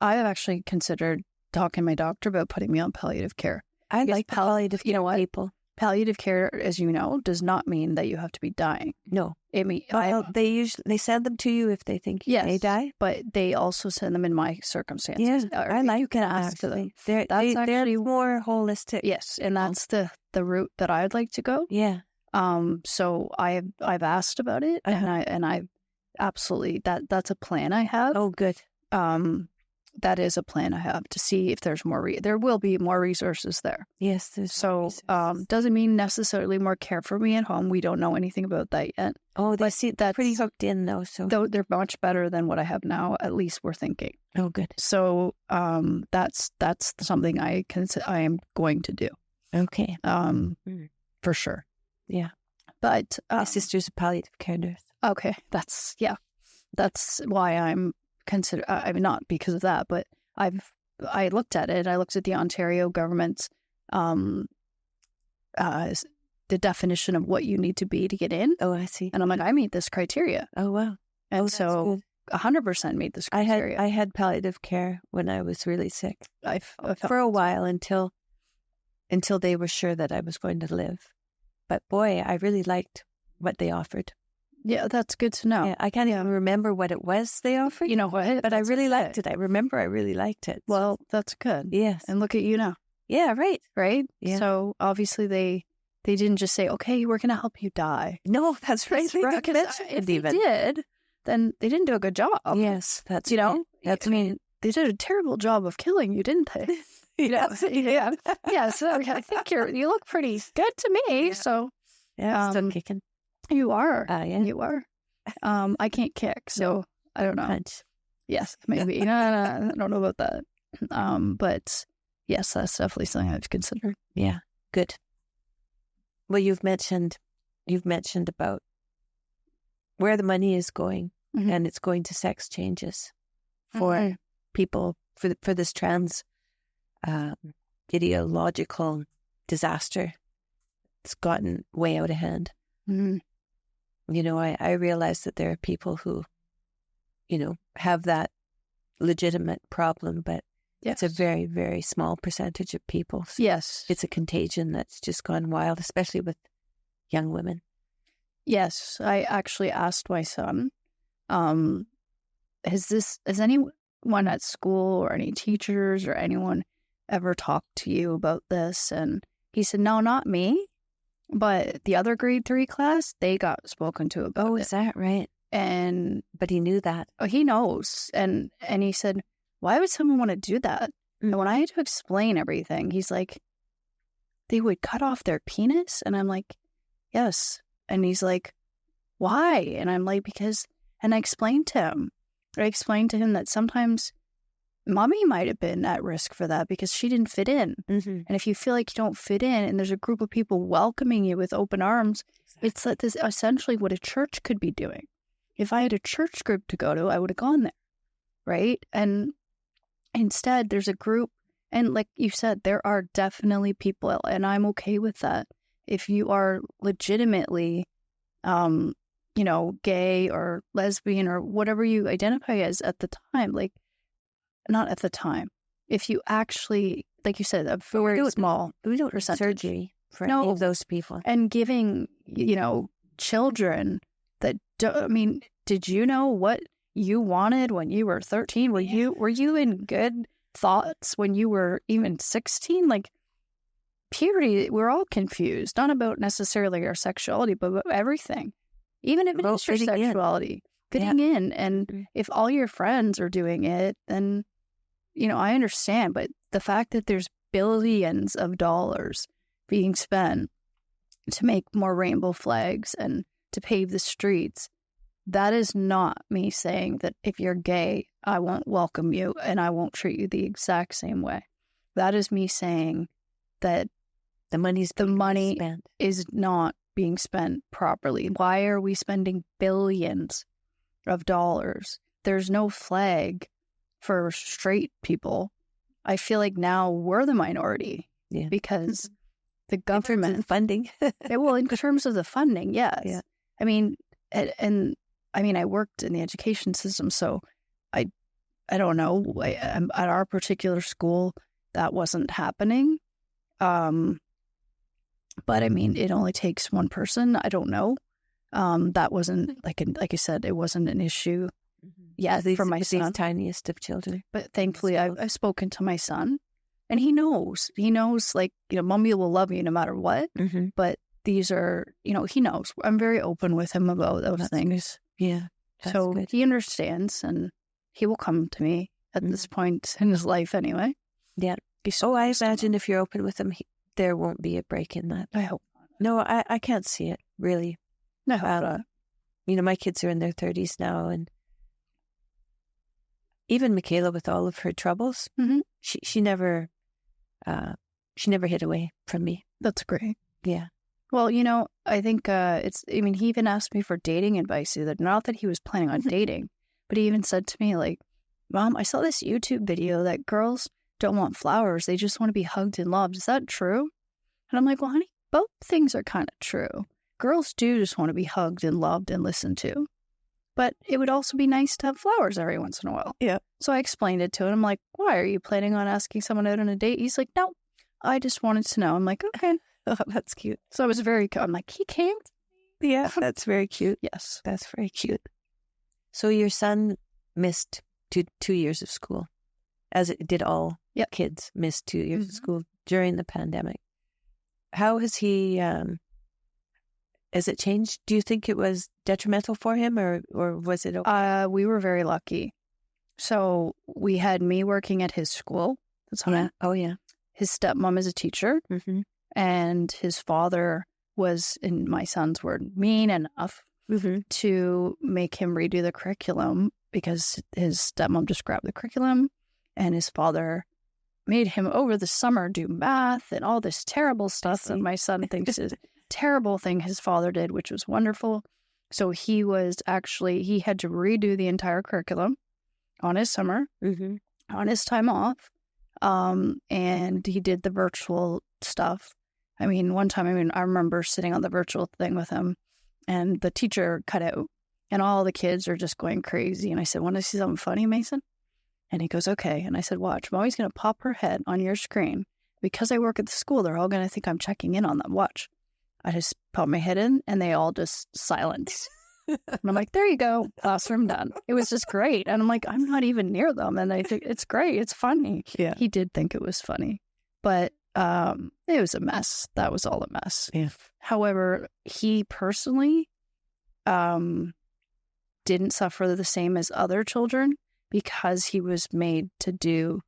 I have actually considered talking to my doctor about putting me on palliative care. I like palliative care. You know what? People. Palliative care, as you know, does not mean that you have to be dying. No. They send them to you if they think you may die. But they also send them in my circumstances. Yeah, I like. You can ask for them. They're more holistic. Yes, and that's the route that I'd like to go. Yeah. So I've asked about it, and I absolutely that's a plan I have. Oh, good. That is a plan I have to see if there's more. There will be more resources there. Yes. Doesn't mean necessarily more care for me at home. We don't know anything about that yet. Oh, that's pretty hooked in though. So though they're much better than what I have now. At least we're thinking. Oh, good. So that's something I am going to do. Okay. For sure. Yeah. But my sister's a palliative care nurse. Okay, that's why I'm I mean, not because of that, but I looked at it. I looked at the Ontario government's the definition of what you need to be to get in. Oh, I see. And I'm like, I meet this criteria. Oh, wow. And so 100% meet this criteria. I had palliative care when I was really sick. I for a while until they were sure that I was going to live. But boy, I really liked what they offered. Yeah, that's good to know. Yeah, I can't even remember what it was they offered. You know what? But I really liked it. I remember I really liked it. Well, that's good. Yes. And look at you now. Yeah, right. Right? Yeah. So obviously they didn't just say, okay, we're going to help you die. No, that's right. If they did, then they didn't do a good job. Yes, that's you know. right. That's I mean, they did a terrible job of killing you, didn't they? Yeah. So I think you look pretty good to me. Yeah. So yeah, still kicking. You are. Yeah. You are. I can't kick, so I don't know. Punch. Yes, maybe. No, I don't know about that. But yes, that's definitely something I've considered. Yeah, good. Well, you've mentioned about where the money is going, and it's going to sex changes for people for this trans ideological disaster. It's gotten way out of hand. Mm-hmm. You know, I realize that there are people who, you know, have that legitimate problem, but it's a very, very small percentage of people. So yes. It's a contagion that's just gone wild, especially with young women. Yes. I actually asked my son, has anyone at school or any teachers or anyone ever talked to you about this? And he said, no, not me. But the other grade 3 class, they got spoken to about it. Oh, is that right? But he knew that. Oh, he knows. And he said, why would someone want to do that? And when I had to explain everything, he's like, they would cut off their penis? And I'm like, yes. And he's like, why? And I'm like, because, and I explained to him that sometimes mommy might have been at risk for that because she didn't fit in. And if you feel like you don't fit in and there's a group of people welcoming you with open arms, it's like this essentially what a church could be doing. If I had a church group to go to, I would have gone there, right? And instead, there's a group, and like you said, there are definitely people, and I'm okay with that. If you are legitimately, gay or lesbian or whatever you identify as at the time, like, not at the time. If you actually, like you said, a very small percentage. Surgery for any of those people. And giving, children that did you know what you wanted when you were 13? Were you in good thoughts when you were even 16? Like, puberty, we're all confused, not about necessarily our sexuality, but about everything. Even if it's your sexuality. Fitting in. And if all your friends are doing it, then I understand, but the fact that there's billions of dollars being spent to make more rainbow flags and to pave the streets, that is not me saying that if you're gay, I won't welcome you and I won't treat you the exact same way. That is me saying that the money is not being spent properly. Why are we spending billions of dollars? There's no flag for straight people. I feel like now we're the minority because the government in terms of funding. In terms of the funding, yes. Yeah. I mean, I worked in the education system, so I don't know. At our particular school, that wasn't happening. But I mean, it only takes one person. I don't know. That wasn't like I said, it wasn't an issue. Yeah, for my son, tiniest of children. But thankfully, I've spoken to my son, and he knows. He knows, like, mommy will love you no matter what. But these are, he knows. I'm very open with him about those things. Good. Yeah. So good. He understands, and he will come to me at this point in his life anyway. Yeah. I imagine if you're open with him, there won't be a break in that. I hope not. No, I can't see it, really. No, I hope not. My kids are in their 30s now, and even Michaela, with all of her troubles, she never hid away from me. That's great. Yeah. Well, I think he even asked me for dating advice. Not that he was planning on dating, but he even said to me, like, Mom, I saw this YouTube video that girls don't want flowers. They just want to be hugged and loved. Is that true? And I'm like, well, honey, both things are kind of true. Girls do just want to be hugged and loved and listened to. But it would also be nice to have flowers every once in a while. Yeah. So I explained it to him. I'm like, why? Are you planning on asking someone out on a date? He's like, no, I just wanted to know. I'm like, okay. Oh, that's cute. So I was I'm like, he came? Yeah, that's very cute. Yes. That's very cute. So your son missed 2 years of school, as it did all kids missed 2 years of school during the pandemic. How has he, has it changed? Do you think it was detrimental for him or was it okay? We were very lucky. So we had me working at his school. That's how his stepmom is a teacher. Mm-hmm. And his father was, in my son's word, mean enough to make him redo the curriculum because his stepmom just grabbed the curriculum and his father made him over the summer do math and all this terrible stuff. And my son thinks is a terrible thing his father did, which was wonderful. So he had to redo the entire curriculum on his summer, on his time off. And he did the virtual stuff. I mean, one time, I remember sitting on the virtual thing with him and the teacher cut out and all the kids are just going crazy. And I said, want to see something funny, Mason? And he goes, okay. And I said, watch, Mommy's going to pop her head on your screen. Because I work at the school, they're all going to think I'm checking in on them. Watch. I just pop my head in and they all just silence. And I'm like, there you go. Classroom done. It was just great. And I'm like, I'm not even near them. And I think it's great. It's funny. Yeah. He did think it was funny. But it was a mess. That was all a mess. Yeah. However, he personally didn't suffer the same as other children because he was made to do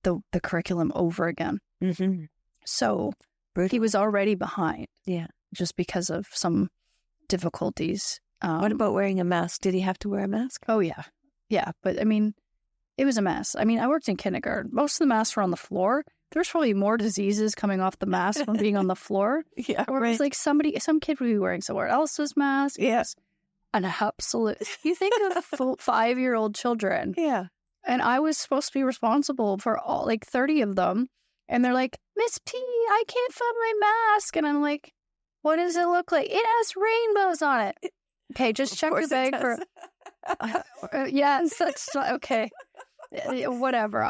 the curriculum over again. Mm-hmm. So he was already behind. Yeah. Just because of some difficulties. What about wearing a mask? Did he have to wear a mask? Oh, yeah. Yeah. But it was a mess. I worked in kindergarten. Most of the masks were on the floor. There's probably more diseases coming off the mask from being on the floor. Yeah, or it's like some kid would be wearing someone else's mask. Yes. An absolute. You think of 5-year-old children. Yeah. And I was supposed to be responsible for all 30 of them. And they're like, Miss P, I can't find my mask. And I'm like, what does it look like? It has rainbows on it. Okay, just check your bag for. Yes, that's okay. Whatever.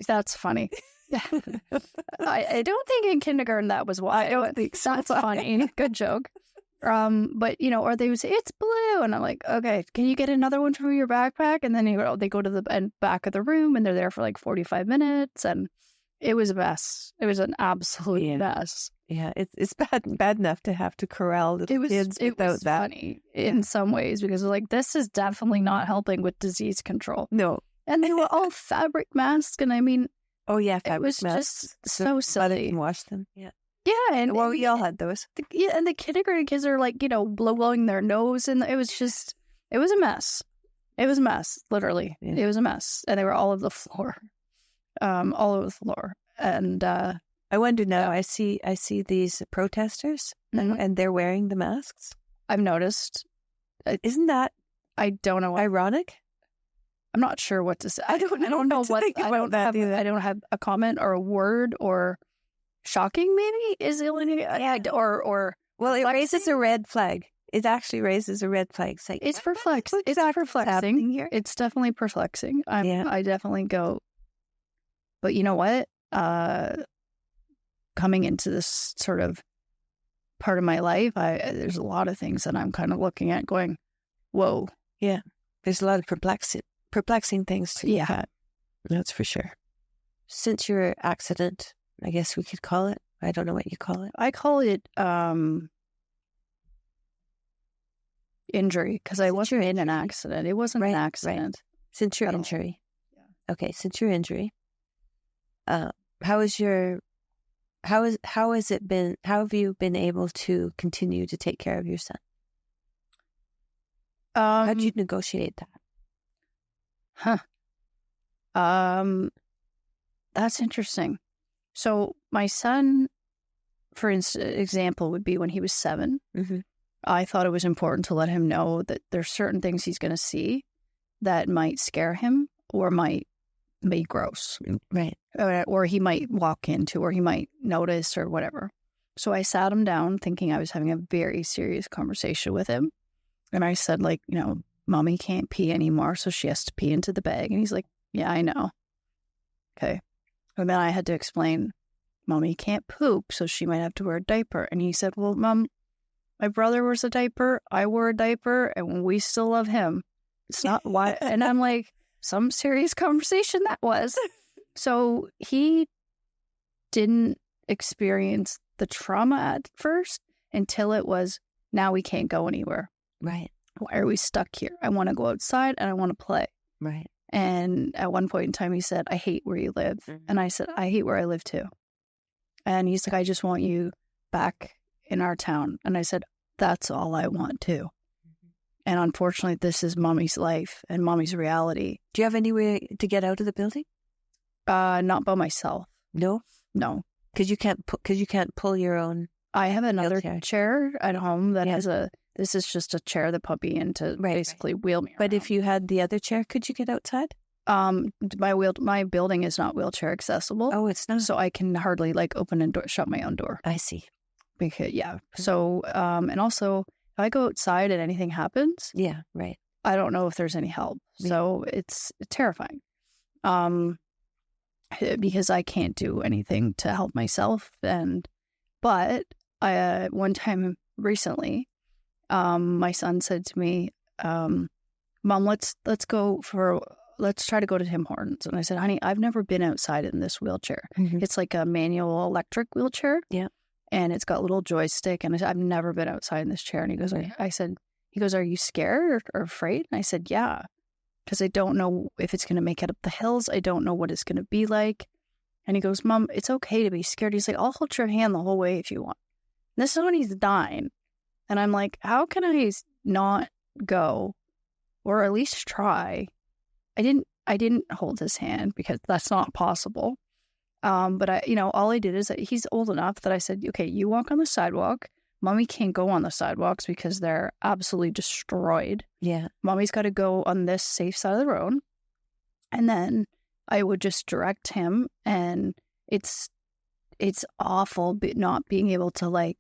That's funny. I don't think in kindergarten that was why. I don't think so. That's funny. Good joke. But or they would say it's blue, and I'm like, okay, can you get another one from your backpack? And then they go to the back of the room, and they're there for 45 minutes, and it was a mess. It was an absolute mess. Yeah, it's bad enough to have to corral the kids without that. It was funny in some ways because this is definitely not helping with disease control. No, and they were all fabric masks, and oh yeah, fabric it was masks. Just so silly. And wash them. Yeah. Yeah, and we all had those. And the kindergarten kids are blowing their nose, and it was a mess. It was a mess, literally. Yeah. It was a mess, and they were all over the floor, And I wonder now. I see these protesters, and they're wearing the masks. I've noticed. Isn't that? I don't know. Ironic. I'm not sure what to say. I don't know what. I don't have a comment or a word or. Shocking, maybe is the only thing. Or well, it raises a red flag. It actually raises a red flag. It's perplexing. It's perplexing here. It's definitely perplexing. I definitely go. But you know what? Coming into this sort of part of my life, there's a lot of things that I'm kind of looking at, going, "Whoa." Yeah, there's a lot of perplexing things to look at. That's for sure. Since your accident. I guess we could call it. I don't know what you call it. I call it injury because I wasn't in an accident. It wasn't an accident. Right. Since your injury. Yeah. Okay, since your injury, how has it been? How have you been able to continue to take care of your son? How did you negotiate that? That's interesting. So my son, for example, would be when he was 7. Mm-hmm. I thought it was important to let him know that there's certain things he's going to see that might scare him or might be gross. Right. Or he might walk into, or he might notice, or whatever. So I sat him down thinking I was having a very serious conversation with him. And I said, like, Mommy can't pee anymore, so she has to pee into the bag. And he's like, yeah, I know. Okay. And then I had to explain, Mommy can't poop, so she might have to wear a diaper. And he said, well, Mom, my brother wears a diaper, I wore a diaper, and we still love him. It's not why. And I'm like, some serious conversation that was. So he didn't experience the trauma at first until it was, now we can't go anywhere. Right. Why are we stuck here? I want to go outside and I want to play. Right. And at one point in time, he said, I hate where you live. Mm-hmm. And I said, I hate where I live too. And he's like, I just want you back in our town. And I said, that's all I want too. Mm-hmm. And unfortunately, this is Mommy's life and Mommy's reality. Do you have any way to get out of the building? Not by myself. No? No. Because you can't pull your own. I have another chair at home that has this is just a chair that put me into basically wheel me around. But if you had the other chair, could you get outside? My building is not wheelchair accessible. Oh, it's not. So I can hardly open and shut my own door. I see. Because so and also if I go outside and anything happens, right, I don't know if there's any help. So it's terrifying. Because I can't do anything to help myself. But I one time recently, my son said to me, Mom, let's try to go to Tim Hortons. And I said, honey, I've never been outside in this wheelchair. Mm-hmm. It's like a manual electric wheelchair. Yeah. And it's got a little joystick. And I said, I've never been outside in this chair. And he goes, he goes, are you scared or afraid? And I said, yeah, because I don't know if it's going to make it up the hills. I don't know what it's going to be like. And he goes, Mom, it's okay to be scared. He's like, I'll hold your hand the whole way if you want. And this is when he's 9. And I'm like, how can I not go or at least try? I didn't hold his hand because that's not possible. But all I did is that he's old enough that I said, okay, you walk on the sidewalk. Mommy can't go on the sidewalks because they're absolutely destroyed. Yeah. Mommy's got to go on this safe side of the road. And then I would just direct him, and it's awful but not being able to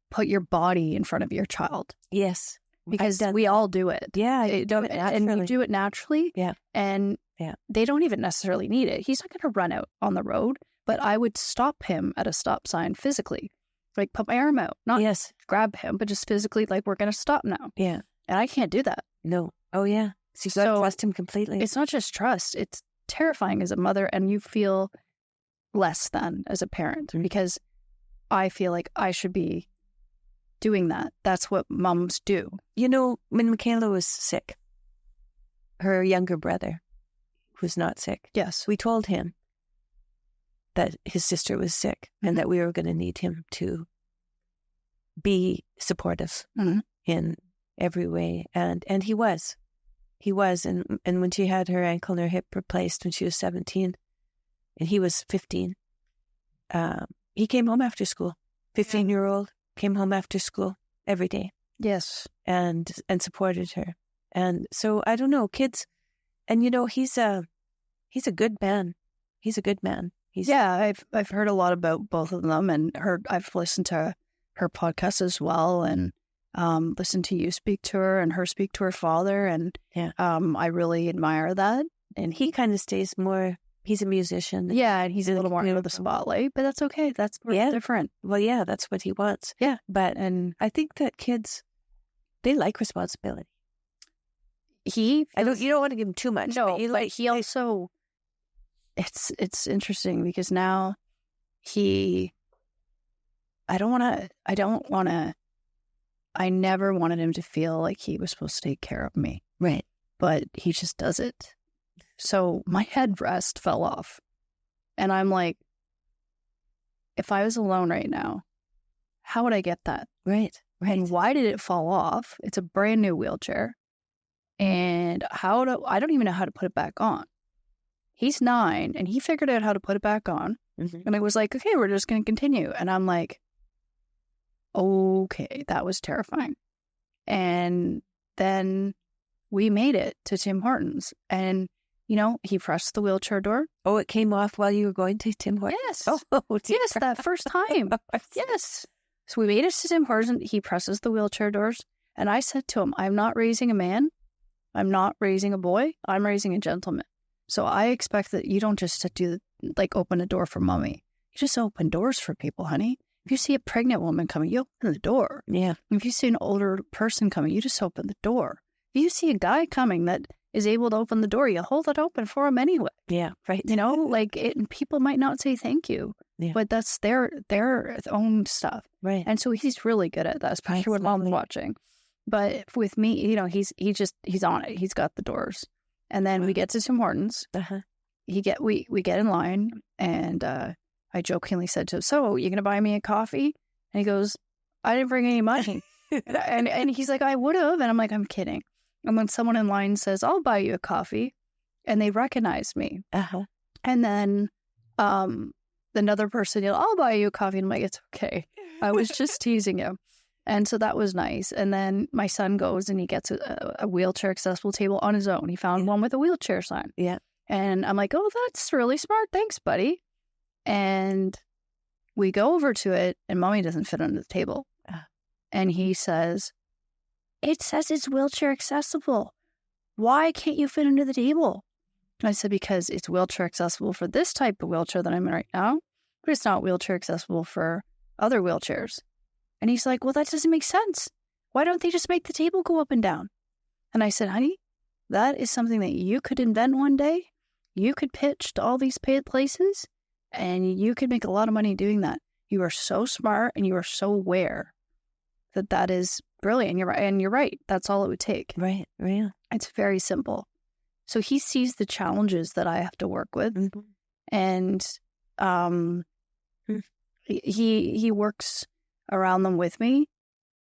put your body in front of your child. Yes. Because we all do it. Yeah. And you do it naturally. Yeah. And they don't even necessarily need it. He's not going to run out on the road, but I would stop him at a stop sign physically. Put my arm out, not grab him, but just physically, we're going to stop now. Yeah. And I can't do that. No. Oh, yeah. So you got to trust him completely. It's not just trust. It's terrifying as a mother, and you feel less than as a parent because I feel like I should be doing that. That's what moms do. When Michaela was sick, her younger brother was not sick. Yes. We told him that his sister was sick and that we were going to need him to be supportive in every way. And he was. He was. And when she had her ankle and her hip replaced when she was 17 and he was 15, he came home after school. 15-year-old came home after school every day. Yes. And supported her. And so I don't know, kids, and he's a good man. He's a good man. I've heard a lot about both of them, and I've listened to her podcast as well, and listened to you speak to her and her speak to her father, and I really admire that. And he kind of stays more. He's a musician. Yeah, and he's a little more under the spotlight, but that's okay. That's different. Well, yeah, that's what he wants. Yeah, and I think that kids, they like responsibility. You don't want to give him too much. No, but he also. It's interesting because now I never wanted him to feel like he was supposed to take care of me. Right. But he just does it. So my headrest fell off. And I'm like, if I was alone right now, how would I get that? Right. And why did it fall off? It's a brand new wheelchair. And I don't even know how to put it back on. He's 9, and he figured out how to put it back on. Mm-hmm. And I was like, okay, we're just going to continue. And I'm like, okay, that was terrifying. And then we made it to Tim Hortons. And he pressed the wheelchair door. Oh, it came off while you were going to Tim Hortons? Yes. Oh, dear. Yes, that first time. Yes. So we made it to Tim Hortons. He presses the wheelchair doors. And I said to him, I'm not raising a man. I'm not raising a boy. I'm raising a gentleman. So I expect that you don't just open a door for mommy. You just open doors for people, honey. If you see a pregnant woman coming, you open the door. Yeah. If you see an older person coming, you just open the door. If you see a guy coming that is able to open the door, you hold it open for him anyway. Yeah, right. And people might not say thank you, but that's their own stuff. Right. And so he's really good at that, especially when mom's watching. But with me, he's on it. He's got the doors. And then we get to Tim Hortons. Uh-huh. We get in line, and I jokingly said to him, "So, you gonna buy me a coffee?" And he goes, "I didn't bring any money." and he's like, "I would have." And I'm like, "I'm kidding." And when someone in line says, "I'll buy you a coffee," and they recognize me, and then another person, "I'll buy you a coffee," and I'm like, "It's okay. I was just teasing you." And so that was nice. And then my son goes and he gets a wheelchair accessible table on his own. He found one with a wheelchair sign. Yeah. And I'm like, "Oh, that's really smart. Thanks, buddy." And we go over to it, and mommy doesn't fit under the table. And he says, "It says it's wheelchair accessible. Why can't you fit under the table?" And I said, "Because it's wheelchair accessible for this type of wheelchair that I'm in right now, but it's not wheelchair accessible for other wheelchairs." And he's like, "Well, that doesn't make sense. Why don't they just make the table go up and down?" And I said, "Honey, that is something that you could invent one day. You could pitch to all these paid places, and you could make a lot of money doing that. You are so smart, and you are so aware that is brilliant. And you're right. That's all it would take." Right. Right. It's very simple. So he sees the challenges that I have to work with, and he works around them with me.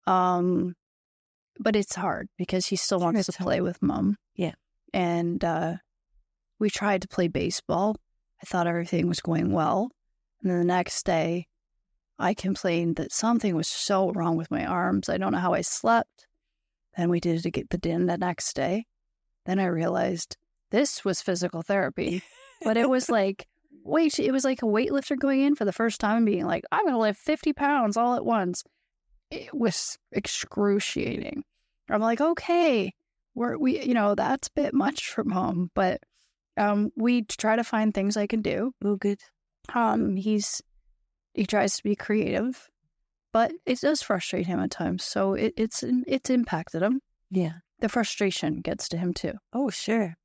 But it's hard because he still wants to play with mom. Yeah. And we tried to play baseball. I thought everything was going well. And then the next day, I complained that something was so wrong with my arms. I don't know how I slept. Then we did it the next day. Then I realized this was physical therapy. But it was like, it was like a weightlifter going in for the first time and being like, "I'm going to lift 50 pounds all at once." It was excruciating. I'm like, okay, that's a bit much for mom, but we try to find things I can do. Oh, good. He tries to be creative, but it does frustrate him at times. So it's impacted him. Yeah. The frustration gets to him too. Oh, sure.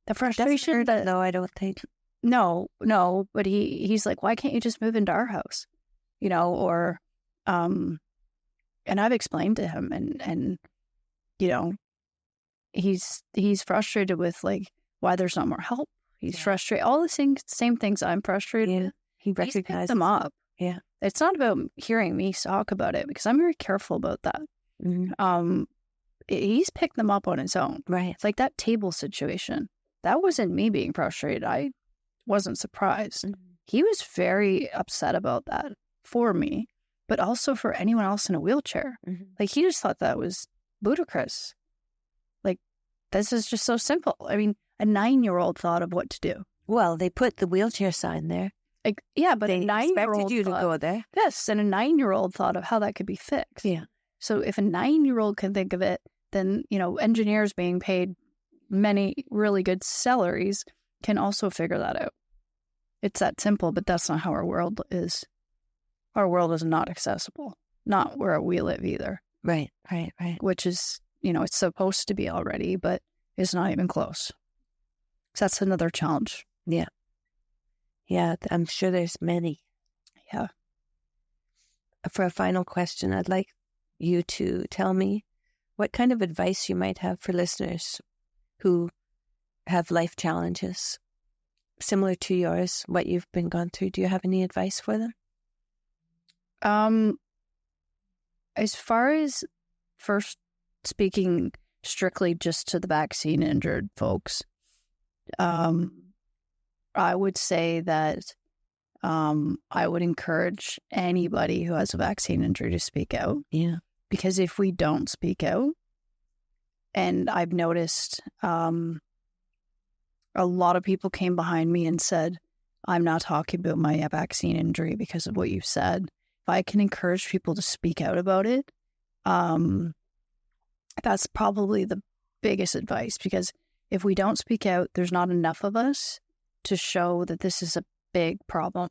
The frustration no, I don't think. No, but he's like, "Why can't you just move into our house?" Or and I've explained to him, and he's frustrated with like why there's not more help. He's frustrated, all the same things I'm frustrated with. He recognizes them up. Yeah. It's not about hearing me talk about it, because I'm very careful about that. Mm-hmm. He's picked them up on his own. Right. It's like that table situation. That wasn't me being frustrated. I wasn't surprised. Mm-hmm. He was very upset about that for me, but also for anyone else in a wheelchair. Mm-hmm. Like, he just thought that was ludicrous. Like, this is just so simple. I mean, a 9-year-old thought of what to do. Well, they put the wheelchair sign there. Like, yeah, but they a 9-year-old expected you to go there. Yes, and a 9-year-old thought of how that could be fixed. Yeah. So if a 9-year-old can think of it, then, engineers being paid many really good salaries can also figure that out. It's that simple, but that's not how our world is. Our world is not accessible, not where we live either. Right. Which is, it's supposed to be already, but it's not even close. So that's another challenge. Yeah. Yeah, I'm sure there's many. Yeah. For a final question, I'd like you to tell me what kind of advice you might have for listeners who have life challenges similar to yours, what you've been gone through. Do you have any advice for them? As far as first speaking strictly just to the vaccine injured folks, I would say that I would encourage anybody who has a vaccine injury to speak out. Yeah. Because if we don't speak out, and I've noticed a lot of people came behind me and said, I'm not talking about my vaccine injury because of what you said. If I can encourage people to speak out about it, that's probably the biggest advice, because if we don't speak out, there's not enough of us to show that this is a big problem.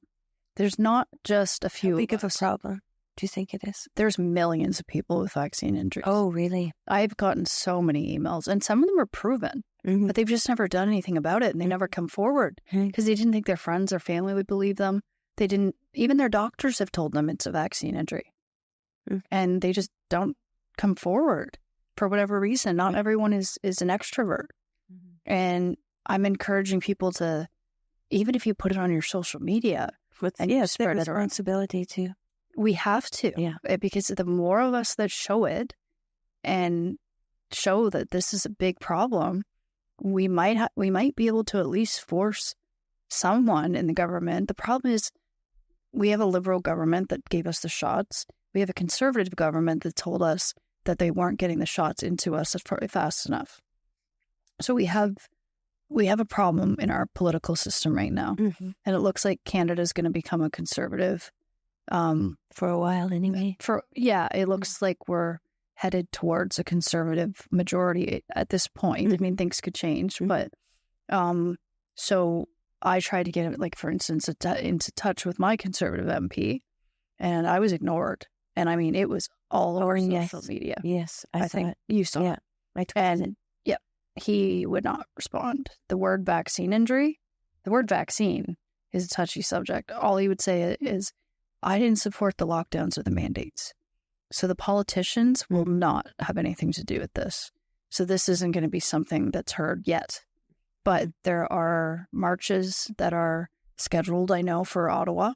There's not just a few. How big of a problem do you think it is? There's millions of people with vaccine injuries. Oh, really? I've gotten so many emails, and some of them are proven, but they've just never done anything about it, and they never come forward because they didn't think their friends or family would believe them. They didn't, even their doctors have told them it's a vaccine injury, and they just don't come forward for whatever reason. Not everyone is an extrovert. And I'm encouraging people to, even if you put it on your social media, and it's their responsibility too. We have to, because the more of us that show it and show that this is a big problem, we might be able to at least force someone in the government. The problem is we have a liberal government that gave us the shots. We have a conservative government that told us that they weren't getting the shots into us fast enough. So we have a problem in our political system right now, and it looks like Canada is going to become a conservative for a while anyway. It looks like we're headed towards a conservative majority at this point. I mean, things could change, but so I tried to get, like, for instance, into touch with my conservative MP, and I was ignored. And I mean, it was all over social media. Yes, I think you saw it. I tweeted it. He would not respond. The word vaccine is a touchy subject. All he would say is, I didn't support the lockdowns or the mandates. So the politicians will not have anything to do with this. So this isn't going to be something that's heard yet. But there are marches that are scheduled, I know, for Ottawa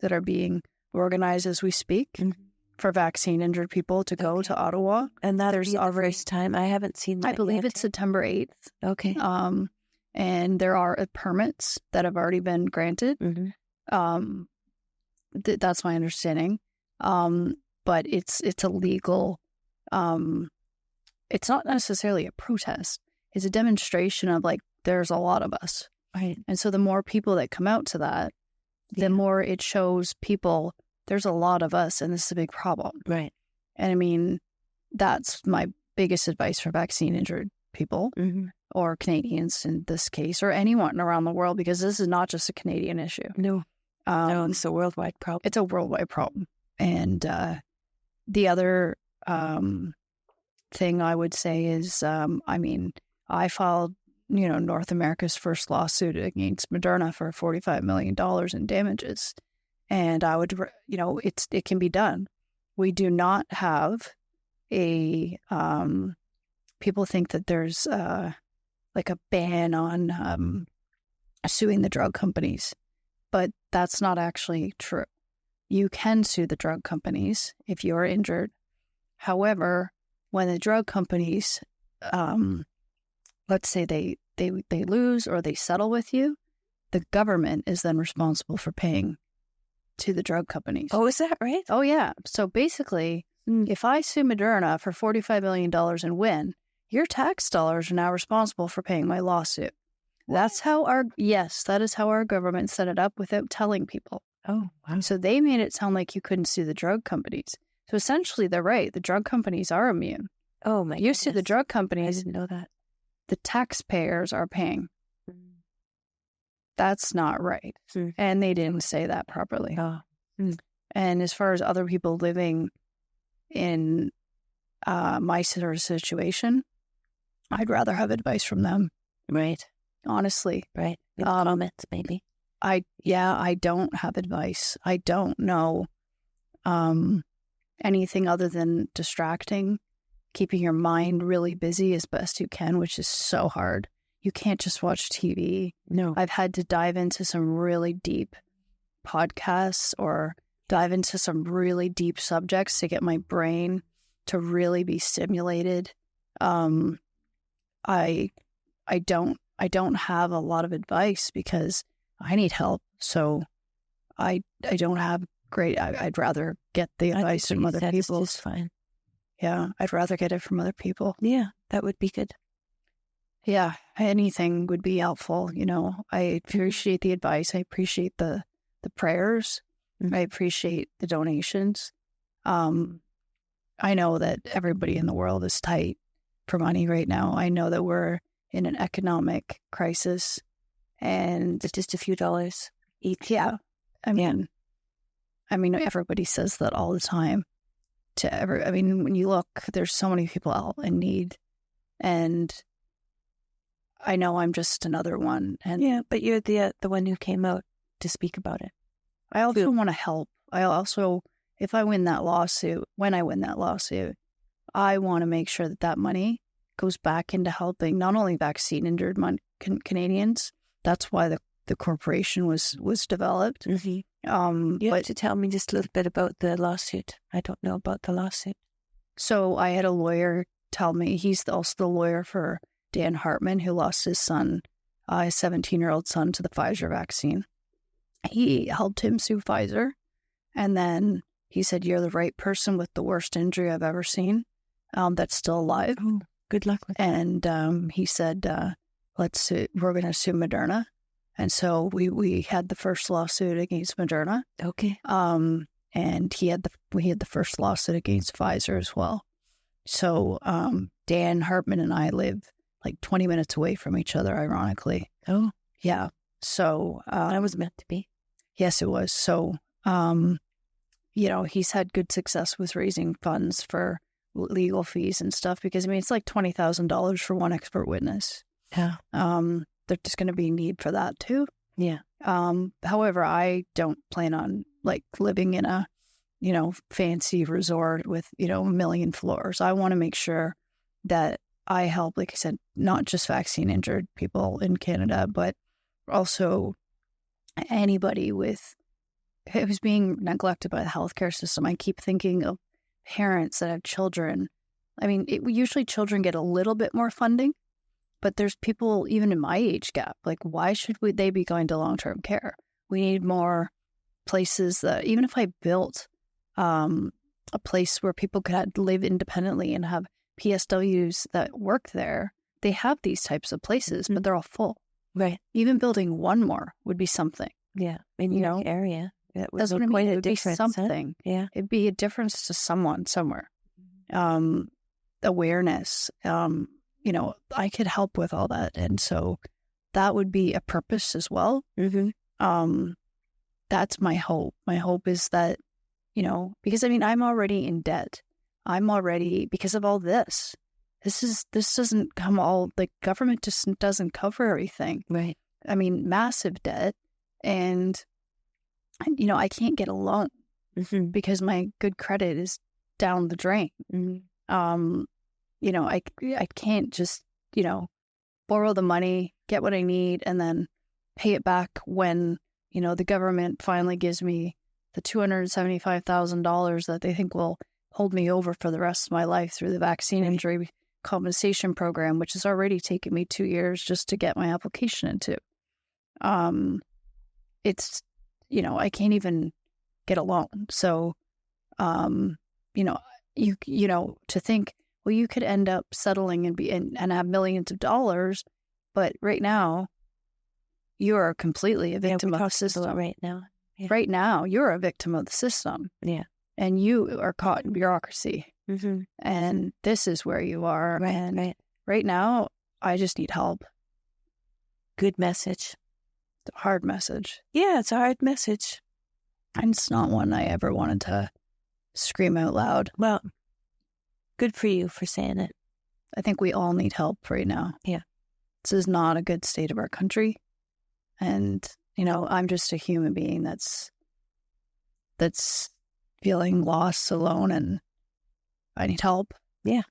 that are being organized as we speak. For vaccine injured people to go to Ottawa. And there's our first time. I haven't seen that. I believe it's September 8th. Okay. And there are permits that have already been granted. That's my understanding. But it's a legal, it's not necessarily a protest. It's a demonstration of, like, there's a lot of us. Right. And so the more people that come out to that, the more it shows people there's a lot of us, and this is a big problem. Right. And I mean, that's my biggest advice for vaccine injured people or Canadians in this case, or anyone around the world, because this is not just a Canadian issue. No, it's a worldwide problem. It's a worldwide problem. And the other thing I would say is, I mean, I filed, North America's first lawsuit against Moderna for $45 million in damages. And I would, it can be done. We do not have people think that there's like a ban on suing the drug companies, but that's not actually true. You can sue the drug companies if you're injured. However, when the drug companies, let's say they lose or they settle with you, the government is then responsible for paying to the drug companies. Oh, is that right? Oh, yeah. So basically, if I sue Moderna for $45 million and win, your tax dollars are now responsible for paying my lawsuit. What? That is how our government set it up without telling people. Oh, wow. So they made it sound like you couldn't sue the drug companies. So essentially, they're right. The drug companies are immune. Oh, my You sue the drug companies. I didn't know that. The taxpayers are paying. That's not right. And they didn't say that properly. And as far as other people living in my sort of situation, I'd rather have advice from them. Right. Honestly. Right. Comments, maybe. I don't have advice. I don't know anything other than distracting, keeping your mind really busy as best you can, which is so hard. You can't just watch TV. No. I've had to dive into some really deep podcasts or dive into some really deep subjects to get my brain to really be stimulated. I don't have a lot of advice because I need help. So I don't have great. I'd rather get the advice from other people. It's fine. Yeah, I'd rather get it from other people. Yeah, that would be good. Yeah, anything would be helpful. I appreciate the advice. I appreciate the prayers. I appreciate the donations. I know that everybody in the world is tight for money right now. I know that we're in an economic crisis, and It's just a few dollars each. yeah, I mean, everybody says that all the time. When you look, there's so many people out in need, and I know I'm just another one. And Yeah, but you're the one who came out to speak about it. I also want to help. If I win that lawsuit, when I win that lawsuit, I want to make sure that money goes back into helping not only vaccine injured Canadians. That's why the corporation was developed. Mm-hmm. You have to tell me just a little bit about the lawsuit. I don't know about the lawsuit. So I had a lawyer tell me, he's also the lawyer for Dan Hartman, who lost his son, his 17-year-old son, to the Pfizer vaccine. He helped him sue Pfizer, and then he said, "You're the right person with the worst injury I've ever seen that's still alive." Oh, good luck with that. And he said, we're going to sue Moderna. And so we had the first lawsuit against Moderna. Okay. And we had the first lawsuit against Pfizer as well. So Dan Hartman and I live like 20 minutes away from each other, ironically. Oh. Yeah. So that was meant to be. Yes, it was. So, he's had good success with raising funds for legal fees and stuff because, it's like $20,000 for one expert witness. Yeah. There's going to be need for that too. Yeah. However, I don't plan on like living in a, fancy resort with, a million floors. I want to make sure that I help, like I said, not just vaccine injured people in Canada, but also anybody who's being neglected by the healthcare system. I keep thinking of parents that have children. Usually children get a little bit more funding, but there's people even in my age gap. Like, why should they be going to long-term care? We need more places that, even if I built a place where people could live independently and have PSWs that work there, they have these types of places, but they're all full. Right. Even building one more would be something. Yeah. In your area. That would That's what I quite mean. a It would be difference. something. Huh? Yeah. It'd be a difference to someone somewhere. Awareness. I could help with all that. And so that would be a purpose as well. Mm-hmm. That's my hope. My hope is that, because I'm already in debt. I'm already, because of all this. This doesn't come all, the government just doesn't cover everything. Right. Massive debt. And, I can't get a loan because my good credit is down the drain. Mm-hmm. I can't just, borrow the money, get what I need, and then pay it back when, the government finally gives me the $275,000 that they think will hold me over for the rest of my life through the vaccine injury compensation program, which has already taken me 2 years just to get my application into. It's, I can't even get a loan. So, to think, well, you could end up settling and have millions of dollars, but right now you are completely a victim of the system. Right now. Yeah. Right now, you're a victim of the system. Yeah. And you are caught in bureaucracy. Mm-hmm. And this is where you are. Right, and right now, I just need help. Good message. It's a hard message. Yeah, it's a hard message. And it's not one I ever wanted to scream out loud. Well, good for you for saying it. I think we all need help right now. Yeah. This is not a good state of our country. And, I'm just a human being that's feeling lost, alone, and I need help. Yeah.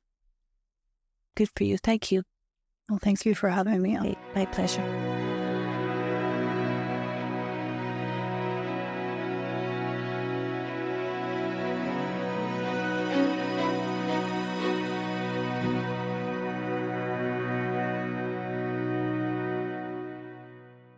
Good for you. Thank you. Well, thank you for having me on. My pleasure.